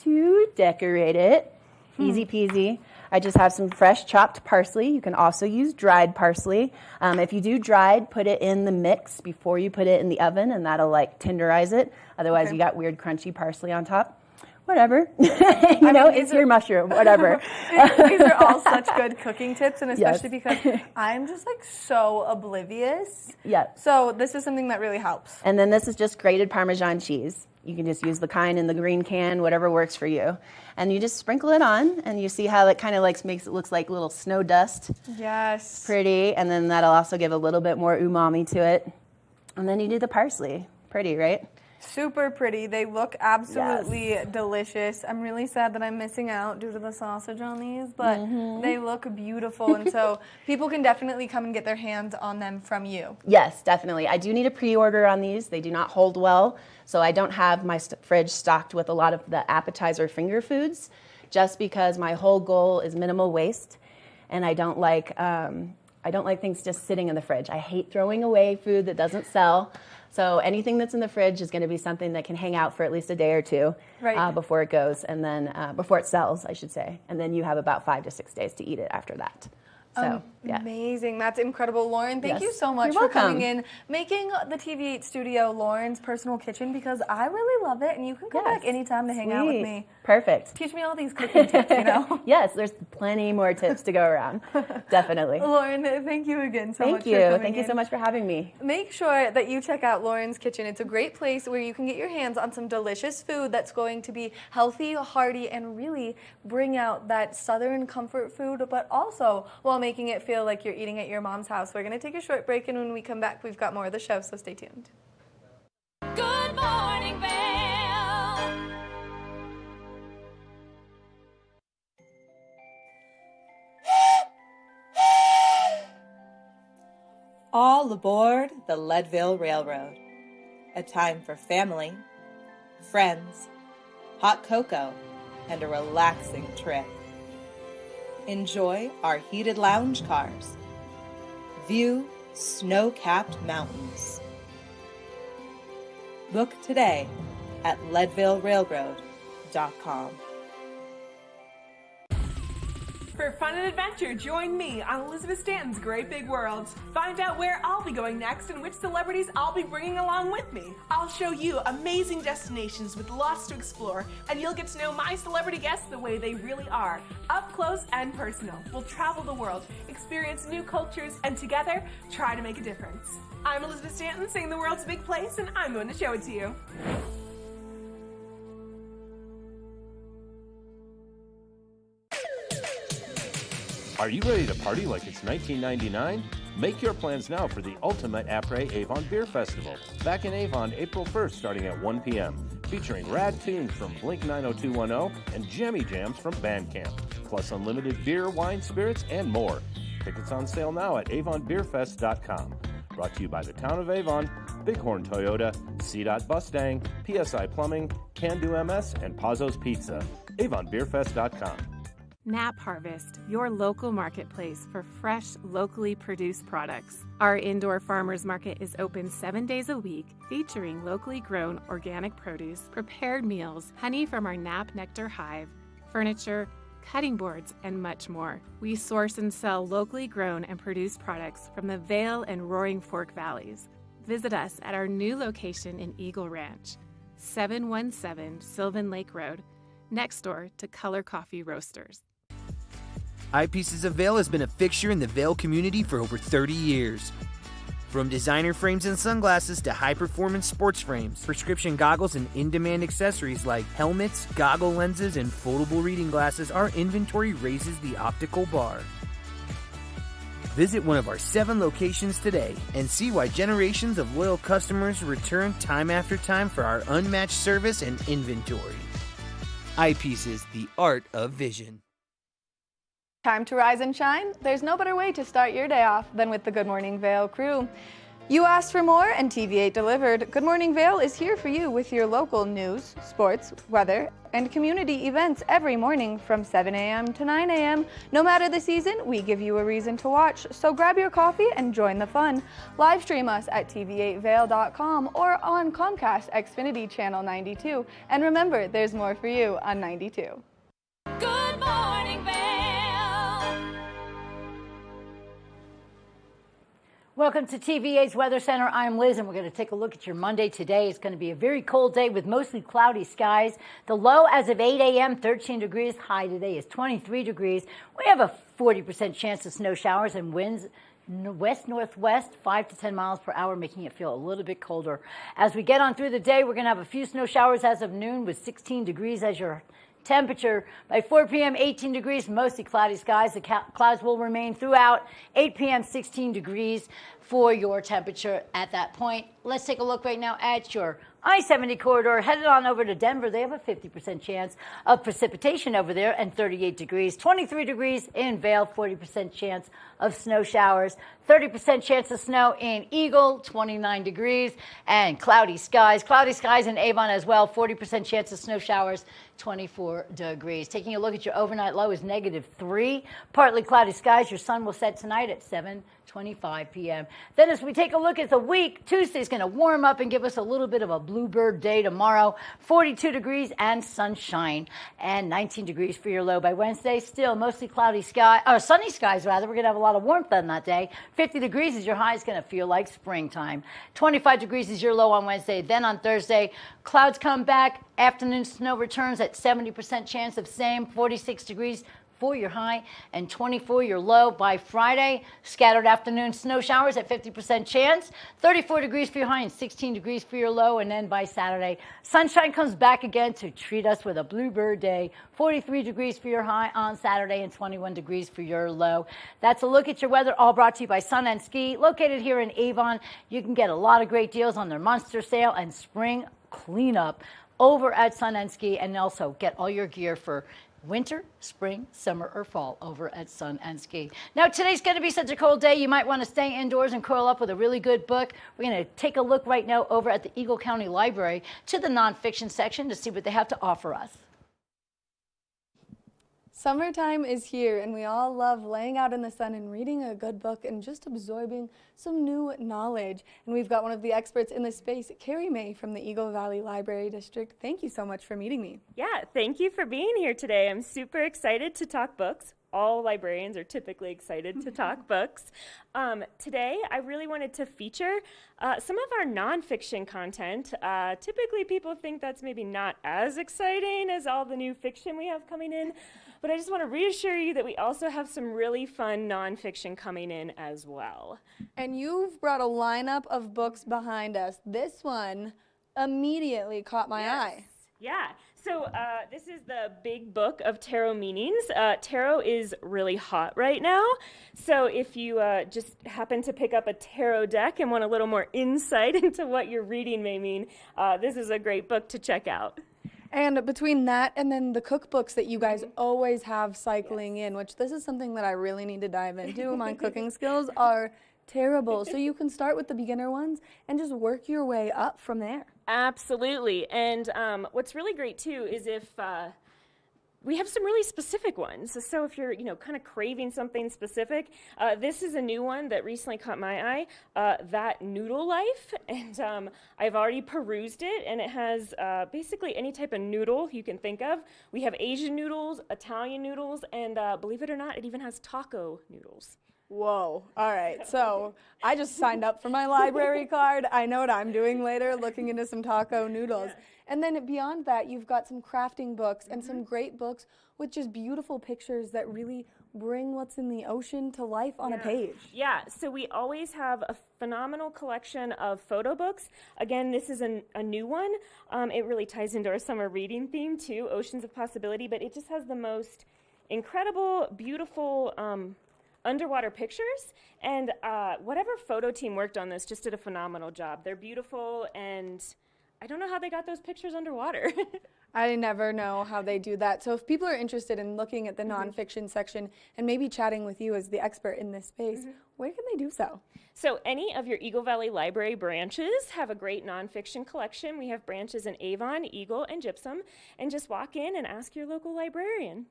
to decorate it, easy peasy. I just have some fresh chopped parsley. You can also use dried parsley. If you do dried, put it in the mix before you put it in the oven, and that'll like tenderize it. Otherwise, you got weird crunchy parsley on top. Whatever. It's your mushroom, whatever. These are all such good cooking tips, and especially because I'm just like so oblivious. Yeah. So this is something that really helps. And then this is just grated Parmesan cheese. You can just use the kind in the green can, whatever works for you. And you just sprinkle it on, and you see how it kind of like makes it look like little snow dust. Yes. Pretty, and then that'll also give a little bit more umami to it. And then you do the parsley. Pretty, right? Super pretty. They look absolutely delicious. I'm really sad that I'm missing out due to the sausage on these, but they look beautiful. And so people can definitely come and get their hands on them from you. Yes, definitely. I do need a pre-order on these. They do not hold well, so I don't have my fridge stocked with a lot of the appetizer finger foods, just because my whole goal is minimal waste, and I don't like things just sitting in the fridge. I hate throwing away food that doesn't sell. So anything that's in the fridge is going to be something that can hang out for at least a day or two before it goes, and then before it sells, I should say. And then you have about 5 to 6 days to eat it after that. So, amazing. That's incredible. Lauren, thank you so much You're for coming welcome. in, making the TV8 studio Lauren's personal kitchen, because I really love it, and you can come back anytime to hang out with me. Perfect. Teach me all these cooking tips, Yes, there's plenty more tips to go around. Definitely. Lauren, thank you again so much Thank for you. coming Thank you so in. much for having me. Make sure that you check out Lauren's Kitchen. It's a great place where you can get your hands on some delicious food that's going to be healthy, hearty, and really bring out that Southern comfort food, but also while making it feel like you're eating at your mom's house. We're going to take a short break, and when we come back, we've got more of the show, so stay tuned. Good morning, Vail. All aboard the Leadville Railroad. A time for family, friends, hot cocoa, and a relaxing trip. Enjoy our heated lounge cars. View snow-capped mountains. Book today at leadvillerailroad.com. For fun and adventure, join me on Elizabeth Stanton's Great Big World. Find out where I'll be going next and which celebrities I'll be bringing along with me. I'll show you amazing destinations with lots to explore, and you'll get to know my celebrity guests the way they really are, up close and personal. We'll travel the world, experience new cultures, and together, try to make a difference. I'm Elizabeth Stanton, saying the world's a big place, and I'm going to show it to you. Are you ready to party like it's 1999? Make your plans now for the ultimate après-Avon Beer Festival. Back in Avon, April 1st, starting at 1 p.m. Featuring rad tunes from Blink 90210 and jammy jams from Bandcamp. Plus unlimited beer, wine, spirits, and more. Tickets on sale now at avonbeerfest.com. Brought to you by the Town of Avon, Bighorn Toyota, CDOT Bustang, PSI Plumbing, Can Do MS, and Pazzo's Pizza. avonbeerfest.com. Nap Harvest, your local marketplace for fresh, locally produced products. Our indoor farmers market is open 7 days a week, featuring locally grown organic produce, prepared meals, honey from our Nap Nectar hive, furniture, cutting boards, and much more. We source and sell locally grown and produced products from the Vail and Roaring Fork valleys. Visit us at our new location in Eagle Ranch, 717 Sylvan Lake Road, next door to Color Coffee Roasters. Eyepieces of Vail has been a fixture in the Vail community for over 30 years. From designer frames and sunglasses to high-performance sports frames, prescription goggles, and in-demand accessories like helmets, goggle lenses, and foldable reading glasses, our inventory raises the optical bar. Visit one of our 7 locations today and see why generations of loyal customers return time after time for our unmatched service and inventory. Eyepieces, the art of vision. Time to rise and shine? There's no better way to start your day off than with the Good Morning Vail crew. You asked for more, and TV8 delivered. Good Morning Vail is here for you with your local news, sports, weather, and community events every morning from 7 a.m. to 9 a.m. No matter the season, we give you a reason to watch, so grab your coffee and join the fun. Live stream us at tv8vail.com or on Comcast Xfinity Channel 92. And remember, there's more for you on 92. Good morning, Vail. Welcome to TVA's Weather Center. I'm Liz, and we're going to take a look at your Monday today. It's going to be a very cold day with mostly cloudy skies. The low as of 8 a.m., 13 degrees. High today is 23 degrees. We have a 40% chance of snow showers and winds west-northwest, 5 to 10 miles per hour, making it feel a little bit colder. As we get on through the day, we're going to have a few snow showers as of noon with 16 degrees as your temperature. By 4 p.m., 18 degrees, mostly cloudy skies. The clouds will remain throughout. 8 p.m., 16 degrees for your temperature at that point. Let's take a look right now at your I-70 corridor. Headed on over to Denver. They have a 50% chance of precipitation over there and 38 degrees. 23 degrees in Vail, 40% chance of snow showers. 30% chance of snow in Eagle, 29 degrees, and cloudy skies. Cloudy skies in Avon as well, 40% chance of snow showers, 24 degrees. Taking a look at your overnight low is -3. Partly cloudy skies. Your sun will set tonight at 7:25 p.m. Then as we take a look at the week, Tuesday's going to warm up and give us a little bit of a bluebird day tomorrow. 42 degrees and sunshine, and 19 degrees for your low by Wednesday. Still mostly cloudy sky, or sunny skies rather. We're going to have a lot of warmth on that day. 50 degrees is your high. It's going to feel like springtime. 25 degrees is your low on Wednesday. Then on Thursday, clouds come back. Afternoon snow returns at 70% chance of same. 46 degrees for your high and 24 your low by Friday. Scattered afternoon snow showers at 50% chance. 34 degrees for your high and 16 degrees for your low. And then by Saturday, sunshine comes back again to treat us with a bluebird day. 43 degrees for your high on Saturday and 21 degrees for your low. That's a look at your weather, all brought to you by Sun and Ski. Located here in Avon, you can get a lot of great deals on their monster sale and spring cleanup over at Sun and Ski, and also get all your gear for winter, spring, summer, or fall over at Sun and Ski. Now, today's going to be such a cold day, you might want to stay indoors and curl up with a really good book. We're going to take a look right now over at the Eagle County Library to the nonfiction section to see what they have to offer us. Summertime is here, and we all love laying out in the sun and reading a good book and just absorbing some new knowledge. And we've got one of the experts in this space, Carrie May from the Eagle Valley Library District. Thank you so much for meeting me. Yeah, thank you for being here today. I'm super excited to talk books. All librarians are typically excited to talk books. Today, I really wanted to feature some of our nonfiction content. Typically, people think that's maybe not as exciting as all the new fiction we have coming in, but I just want to reassure you that we also have some really fun nonfiction coming in as well. And you've brought a lineup of books behind us. This one immediately caught my eye. Yeah. So this is the big book of tarot meanings. Tarot is really hot right now. So if you just happen to pick up a tarot deck and want a little more insight into what your reading may mean, this is a great book to check out. And between that and then the cookbooks that you guys always have cycling in, which this is something that I really need to dive into. My cooking skills are terrible. So you can start with the beginner ones and just work your way up from there. Absolutely. And what's really great too is if we have some really specific ones. So if you're, kind of craving something specific, this is a new one that recently caught my eye, That Noodle Life. And I've already perused it, and it has basically any type of noodle you can think of. We have Asian noodles, Italian noodles, and believe it or not, it even has taco noodles. Whoa. All right. So I just signed up for my library card. I know what I'm doing later, looking into some taco noodles. Yeah. And then beyond that, you've got some crafting books and some great books with just beautiful pictures that really bring what's in the ocean to life on a page. Yeah. So we always have a phenomenal collection of photo books. Again, this is a new one. It really ties into our summer reading theme too, Oceans of Possibility, but it just has the most incredible, beautiful underwater pictures, and whatever photo team worked on this just did a phenomenal job. They're beautiful, and I don't know how they got those pictures underwater. I never know how they do that. So if people are interested in looking at the nonfiction section and maybe chatting with you as the expert in this space, where can they do so? So any of your Eagle Valley Library branches have a great nonfiction collection. We have branches in Avon, Eagle, and Gypsum, and just walk in and ask your local librarian.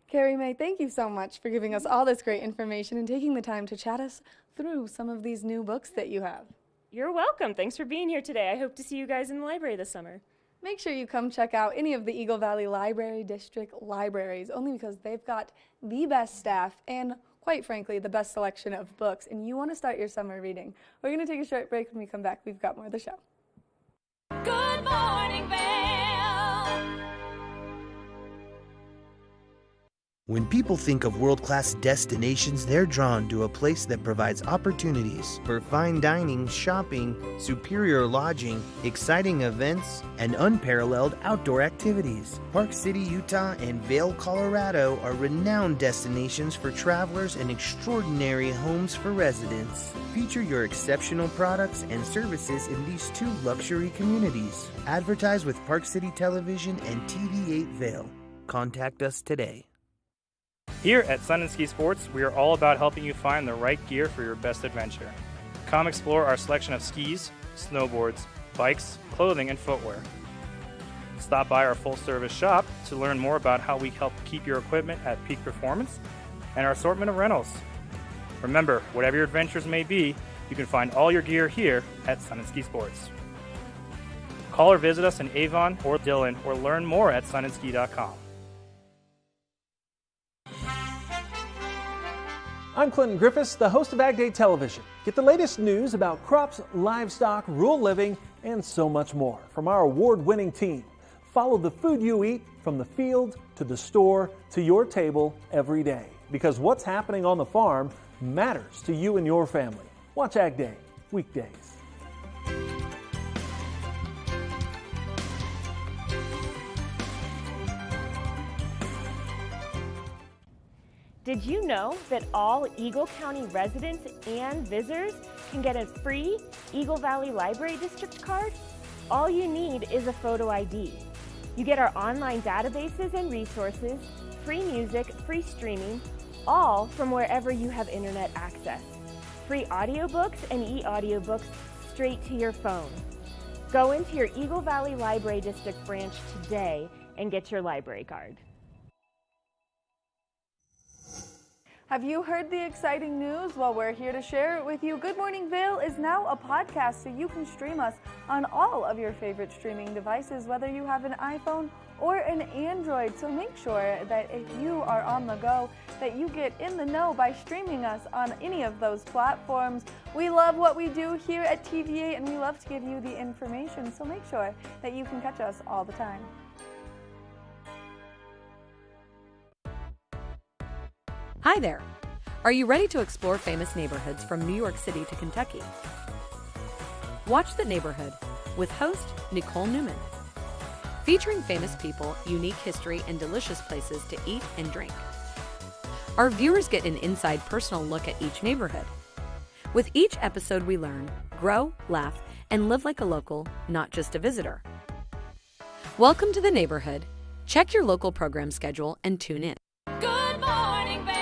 Carrie May, thank you so much for giving us all this great information and taking the time to chat us through some of these new books that you have. You're welcome. Thanks for being here today. I hope to see you guys in the library this summer. Make sure you come check out any of the Eagle Valley Library District libraries, only because they've got the best staff and quite frankly, the best selection of books, and you want to start your summer reading. We're going to take a short break. When we come back, we've got more of the show. Good morning, Vail. When people think of world-class destinations, they're drawn to a place that provides opportunities for fine dining, shopping, superior lodging, exciting events, and unparalleled outdoor activities. Park City, Utah, and Vail, Colorado are renowned destinations for travelers and extraordinary homes for residents. Feature your exceptional products and services in these two luxury communities. Advertise with Park City Television and TV8 Vail. Contact us today. Here at Sun and Ski Sports, we are all about helping you find the right gear for your best adventure. Come explore our selection of skis, snowboards, bikes, clothing, and footwear. Stop by our full-service shop to learn more about how we help keep your equipment at peak performance and our assortment of rentals. Remember, whatever your adventures may be, you can find all your gear here at Sun and Ski Sports. Call or visit us in Avon or Dillon or learn more at sunandski.com. I'm Clinton Griffiths, the host of Ag Day Television. Get the latest news about crops, livestock, rural living, and so much more from our award-winning team. Follow the food you eat from the field to the store to your table every day. Because what's happening on the farm matters to you and your family. Watch Ag Day, weekdays. Did you know that all Eagle County residents and visitors can get a free Eagle Valley Library District card? All you need is a photo ID. You get our online databases and resources, free music, free streaming, all from wherever you have internet access. Free audiobooks and e-audiobooks straight to your phone. Go into your Eagle Valley Library District branch today and get your library card. Have you heard the exciting news? Well, we're here to share it with you. Good Morning Vail is now a podcast, so you can stream us on all of your favorite streaming devices, whether you have an iPhone or an Android. So make sure that if you are on the go, that you get in the know by streaming us on any of those platforms. We love what we do here at TVA, and we love to give you the information, so make sure that you can catch us all the time. Hi there! Are you ready to explore famous neighborhoods from New York City to Kentucky? Watch The Neighborhood with host Nicole Newman. Featuring famous people, unique history, and delicious places to eat and drink. Our viewers get an inside personal look at each neighborhood. With each episode we learn, grow, laugh, and live like a local, not just a visitor. Welcome to The Neighborhood. Check your local program schedule and tune in. Good morning, Vail.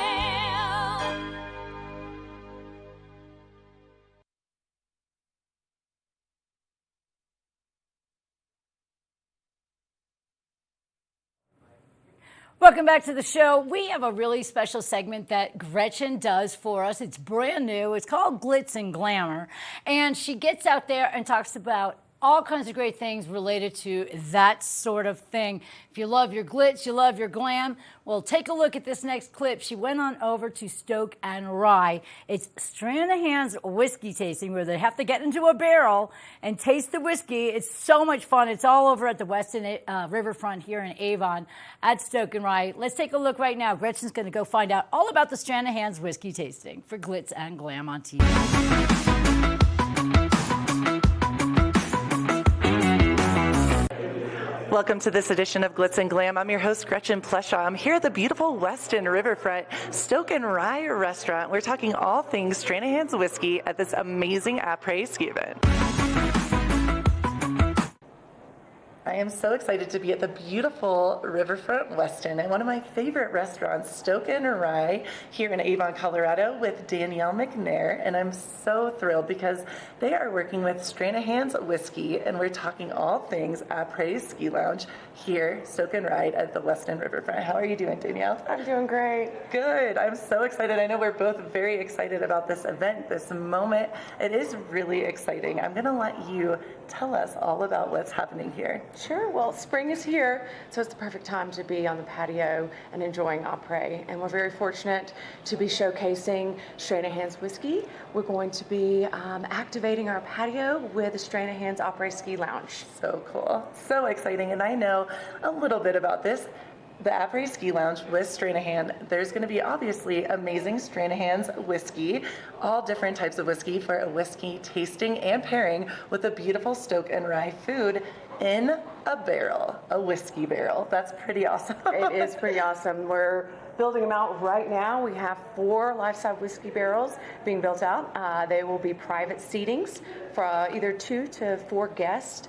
Welcome back to the show. We have a really special segment that Gretchen does for us. It's brand new. It's called Glitz and Glamour. And she gets out there and talks about all kinds of great things related to that sort of thing. If you love your glitz, you love your glam, well, take a look at this next clip. She went on over to Stoke and Rye. It's Stranahan's whiskey tasting, where they have to get into a barrel and taste the whiskey. It's so much fun. It's all over at the Weston Riverfront here in Avon at Stoke and Rye. Let's take a look right now. Gretchen's going to go find out all about the Stranahan's whiskey tasting for Glitz and Glam on TV. Welcome to this edition of Glitz and Glam. I'm your host, Gretchen Pleshaw. I'm here at the beautiful Weston Riverfront Stoke and Rye restaurant. We're talking all things Stranahan's whiskey at this amazing après ski event. I am so excited to be at the beautiful Riverfront Weston at one of my favorite restaurants, Stoke and Rye, here in Avon, Colorado, with Danielle McNair. And I'm so thrilled because they are working with Stranahan's whiskey, and we're talking all things après ski lounge here, Stoke and Rye, at the Weston Riverfront. How are you doing, Danielle? I'm doing great. Good. I'm so excited. I know we're both very excited about this event, this moment. It is really exciting. I'm going to let you tell us all about what's happening here. Sure. Well, spring is here, so it's the perfect time to be on the patio and enjoying après. And we're very fortunate to be showcasing Stranahan's whiskey. We're going to be activating our patio with the Stranahan's Après Ski Lounge. So cool. So exciting. And I know a little bit about this. The Après Ski Lounge with Stranahan, there's going to be obviously amazing Stranahan's whiskey, all different types of whiskey for a whiskey tasting and pairing with a beautiful Stoke and Rye food in a barrel, a whiskey barrel. That's pretty awesome. It is pretty awesome. We're building them out right now. We have 4 life-size whiskey barrels being built out. They will be private seatings for either 2 to 4 guests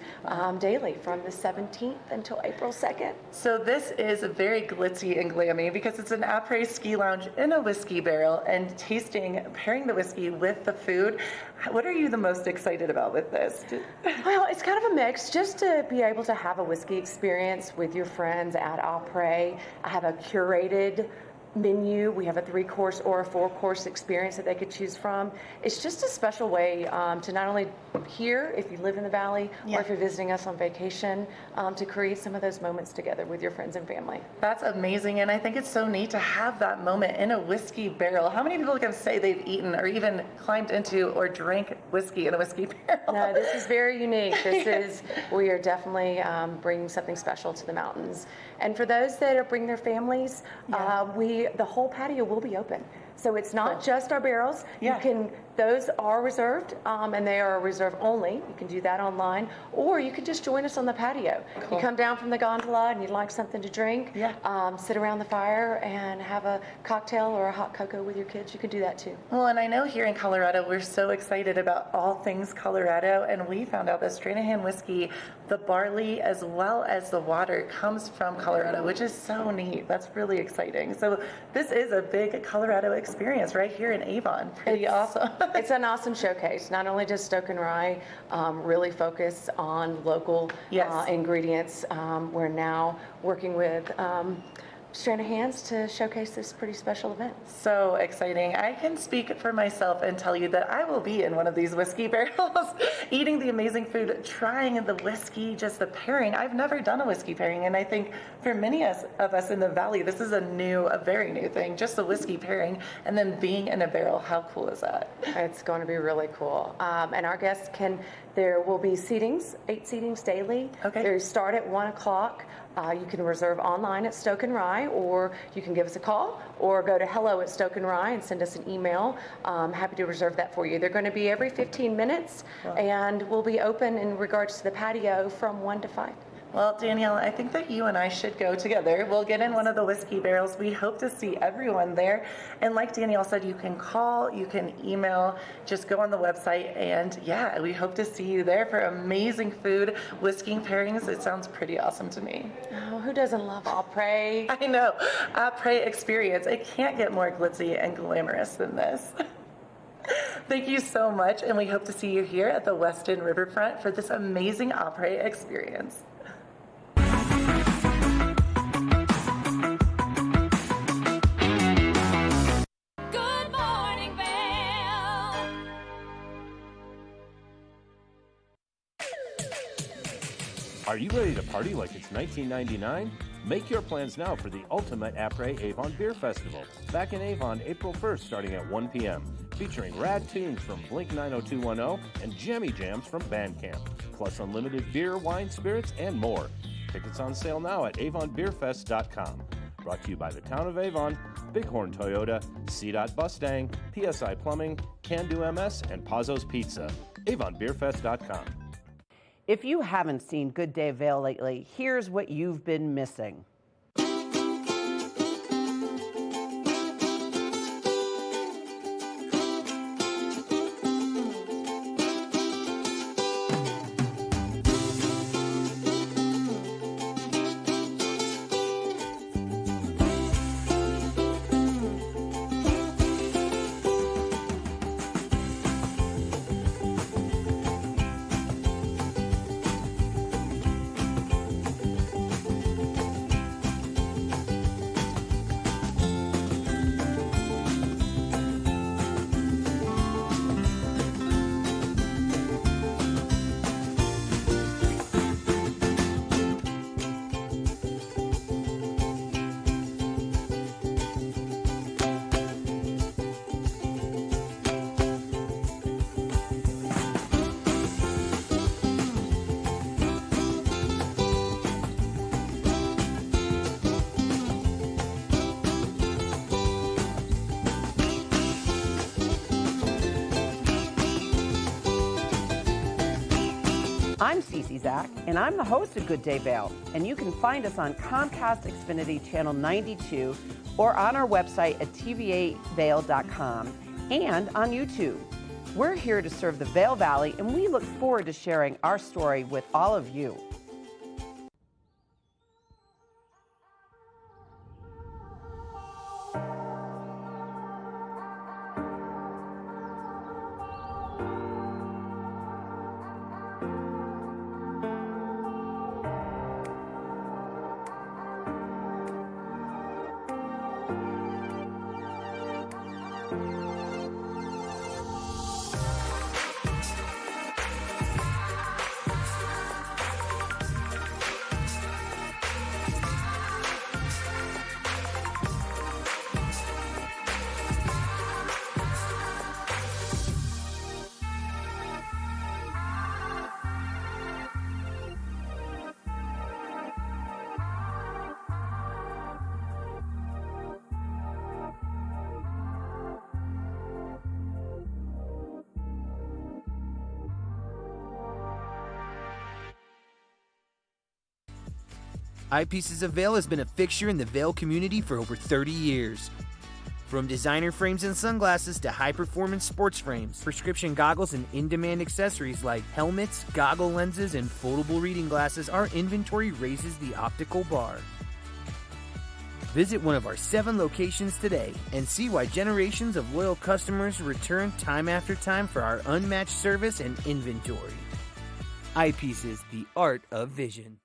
daily from the 17th until April 2nd. So this is very glitzy and glammy because it's an après ski lounge in a whiskey barrel and tasting, pairing the whiskey with the food. What are you the most excited about with this? Well, it's kind of a mix. Just to be able to have a whiskey experience with your friends at Après. I have a curated menu. We have a 3-course or a 4-course experience that they could choose from. It's just a special way to not only here, if you live in the Valley, or if you're visiting us on vacation, to create some of those moments together with your friends and family. That's amazing, and I think it's so neat to have that moment in a whiskey barrel. How many people can say they've eaten or even climbed into or drank whiskey in a whiskey barrel? No, this is very unique. We are definitely bringing something special to the mountains. And for those that are bringing their families, the whole patio will be open. So it's not just our barrels. Those are reserved, and they are reserve only. You can do that online, or you can just join us on the patio. You come down from the gondola and you'd like something to drink, sit around the fire and have a cocktail or a hot cocoa with your kids. You can do that too. Well, and I know here in Colorado, we're so excited about all things Colorado, and we found out that Stranahan whiskey, the barley as well as the water comes from Colorado, which is so neat. That's really exciting. So this is a big Colorado experience right here in Avon. Pretty awesome. It's an awesome showcase. Not only does Stoke and Rye really focus on local ingredients, we're now working with Stranahan's to showcase this pretty special event. So exciting. I can speak for myself and tell you that I will be in one of these whiskey barrels, eating the amazing food, trying the whiskey, just the pairing. I've never done a whiskey pairing, and I think for many of us in the Valley, this is a very new thing, just the whiskey pairing, and then being in a barrel. How cool is that? It's going to be really cool. And our guests there will be seatings, 8 seatings daily. Okay. They start at 1 o'clock. You can reserve online at Stoke and Rye, or you can give us a call or go to hello@Stoke and Rye and send us an email. Happy to reserve that for you. They're going to be every 15 minutes, and we'll be open in regards to the patio from 1 to 5. Well, Danielle, I think that you and I should go together. We'll get in one of the whiskey barrels. We hope to see everyone there. And like Danielle said, you can call, you can email, just go on the website. And we hope to see you there for amazing food, whiskey pairings. It sounds pretty awesome to me. Oh, who doesn't love Après? I know. Après experience. It can't get more glitzy and glamorous than this. Thank you so much. And we hope to see you here at the Weston Riverfront for this amazing Après experience. Are you ready to party like it's 1999? Make your plans now for the ultimate Après Avon Beer Festival, back in Avon April 1st starting at 1 p.m., featuring rad tunes from Blink 90210 and jammy jams from Bandcamp, plus unlimited beer, wine, spirits, and more. Tickets on sale now at avonbeerfest.com. Brought to you by the Town of Avon, Bighorn Toyota, C-Dot Mustang, PSI Plumbing, Can Do MS, and Pazzo's Pizza. avonbeerfest.com. If you haven't seen Good Day Vail lately, here's what you've been missing. I'm Cece Zach, and I'm the host of Good Day Vail, and you can find us on Comcast Xfinity Channel 92 or on our website at tva8vail.com and on YouTube. We're here to serve the Vail Valley, and we look forward to sharing our story with all of you. Eyepieces of Vail has been a fixture in the Vail community for over 30 years. From designer frames and sunglasses to high-performance sports frames, prescription goggles and in-demand accessories like helmets, goggle lenses, and foldable reading glasses, our inventory raises the optical bar. Visit one of our 7 locations today and see why generations of loyal customers return time after time for our unmatched service and inventory. Eyepieces, the art of vision.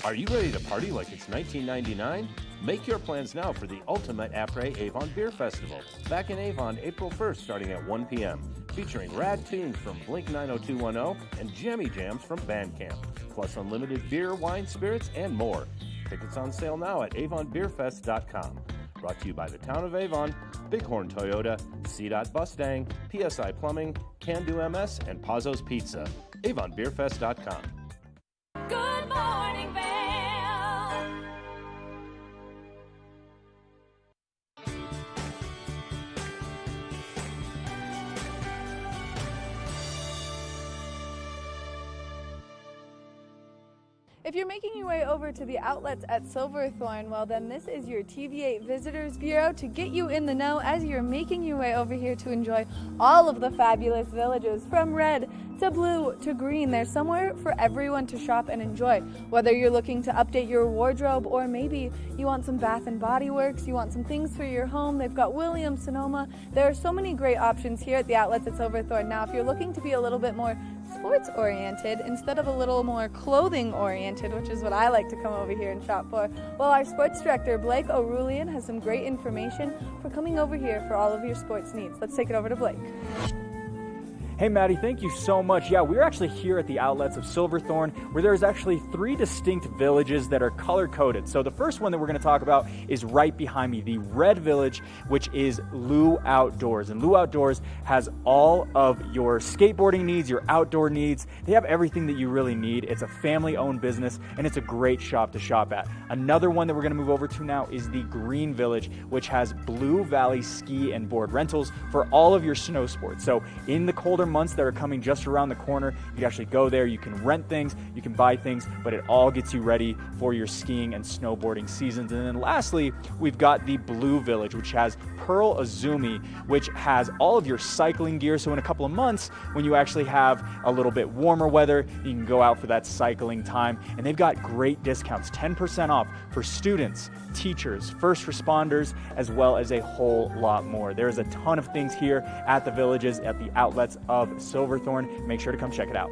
Are you ready to party like it's 1999? Make your plans now for the ultimate après-Avon Beer Festival, back in Avon April 1st starting at 1 p.m., featuring rad tunes from Blink 90210 and jammy jams from Bandcamp, plus unlimited beer, wine, spirits, and more. Tickets on sale now at avonbeerfest.com. Brought to you by the Town of Avon, Bighorn Toyota, C-Dot Mustang, PSI Plumbing, Can Do MS, and Pazzo's Pizza. avonbeerfest.com. Good morning, Vail. If you're making your way over to the outlets at Silverthorne, well then this is your TV8 Visitors Bureau to get you in the know as you're making your way over here to enjoy all of the fabulous villages from red to blue to green. There's somewhere for everyone to shop and enjoy. Whether you're looking to update your wardrobe or maybe you want some Bath and Body Works, you want some things for your home, they've got Williams Sonoma. There are so many great options here at the outlets at Silverthorne. Now if you're looking to be a little bit more sports oriented instead of a little more clothing oriented, which is what I like to come over here and shop for, well, our sports director Blake O'Rulian has some great information for coming over here for all of your sports needs. Let's take it over to Blake. Hey Maddie, thank you so much. Yeah, we're actually here at the outlets of Silverthorne, where there's actually 3 distinct villages that are color-coded. So the first one that we're going to talk about is right behind me, the Red Village, which is Lou Outdoors. And Lou Outdoors has all of your skateboarding needs, your outdoor needs. They have everything that you really need. It's a family-owned business, and it's a great shop to shop at. Another one that we're going to move over to now is the Green Village, which has Blue Valley ski and board rentals for all of your snow sports. So in the colder months that are coming just around the corner, you can actually go there, you can rent things, you can buy things, but it all gets you ready for your skiing and snowboarding seasons. And then lastly, we've got the Blue Village, which has Pearl Azumi, which has all of your cycling gear. So in a couple of months, when you actually have a little bit warmer weather, you can go out for that cycling time. And they've got great discounts, 10% off for students, teachers, first responders, as well as a whole lot more. There's a ton of things here at the villages, at the outlets of Silverthorne. Make sure to come check it out.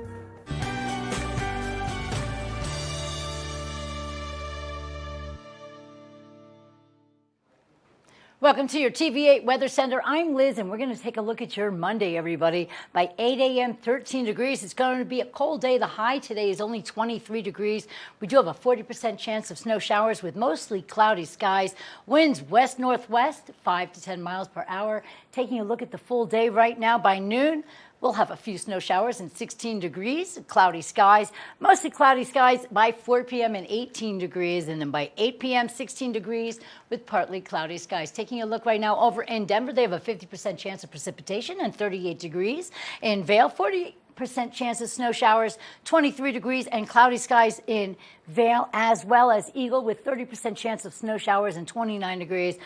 Welcome to your TV8 Weather Center. I'm Liz, and we're going to take a look at your Monday, everybody. By 8 a.m., 13 degrees. It's going to be a cold day. The high today is only 23 degrees. We do have a 40% chance of snow showers with mostly cloudy skies. Winds west-northwest, 5 to 10 miles per hour. Taking a look at the full day right now, by noon, we'll have a few snow showers and 16 degrees, cloudy skies, mostly cloudy skies by 4 p.m. and 18 degrees, and then by 8 p.m., 16 degrees with partly cloudy skies. Taking a look right now over in Denver, they have a 50% chance of precipitation and 38 degrees. In Vail, chance of snow showers, 23 degrees and cloudy skies in Vail, as well as Eagle with 30% chance of snow showers and 29 degrees.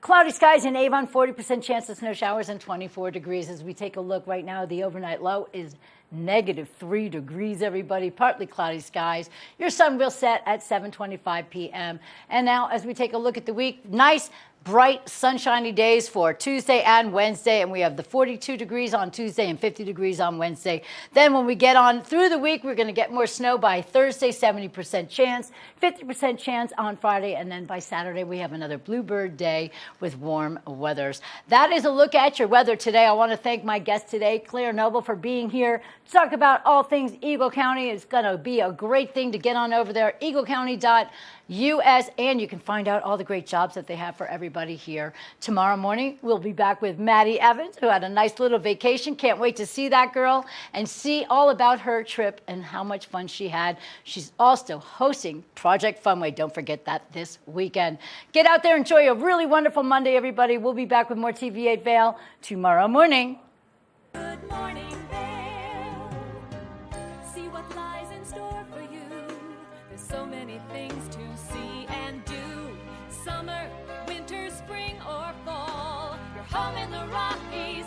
Cloudy skies in Avon, 40% chance of snow showers and 24 degrees. As we take a look right now, the overnight low is -3 degrees, everybody. Partly cloudy skies. Your sun will set at 7:25 p.m. And now as we take a look at the week, nice, bright, sunshiny days for Tuesday and Wednesday, and we have the 42 degrees on Tuesday and 50 degrees on Wednesday. Then when we get on through the week, we're going to get more snow by Thursday, 70% chance, 50% chance on Friday, and then by Saturday we have another bluebird day with warm weathers. That is a look at your weather today. I want to thank my guest today, Claire Noble, for being here to talk about all things Eagle County. It's going to be a great thing to get on over there, eaglecounty.us, and you can find out all the great jobs that they have for everybody here. Tomorrow morning, we'll be back with Maddie Evans, who had a nice little vacation. Can't wait to see that girl and see all about her trip and how much fun she had. She's also hosting Project Funway. Don't forget that this weekend. Get out there, enjoy a really wonderful Monday, everybody. We'll be back with more TV8 Vail tomorrow morning. Good morning, Vail. See what lies in store for you. There's so many things to see and do. Summer, winter, spring, or fall. Your home in the Rockies.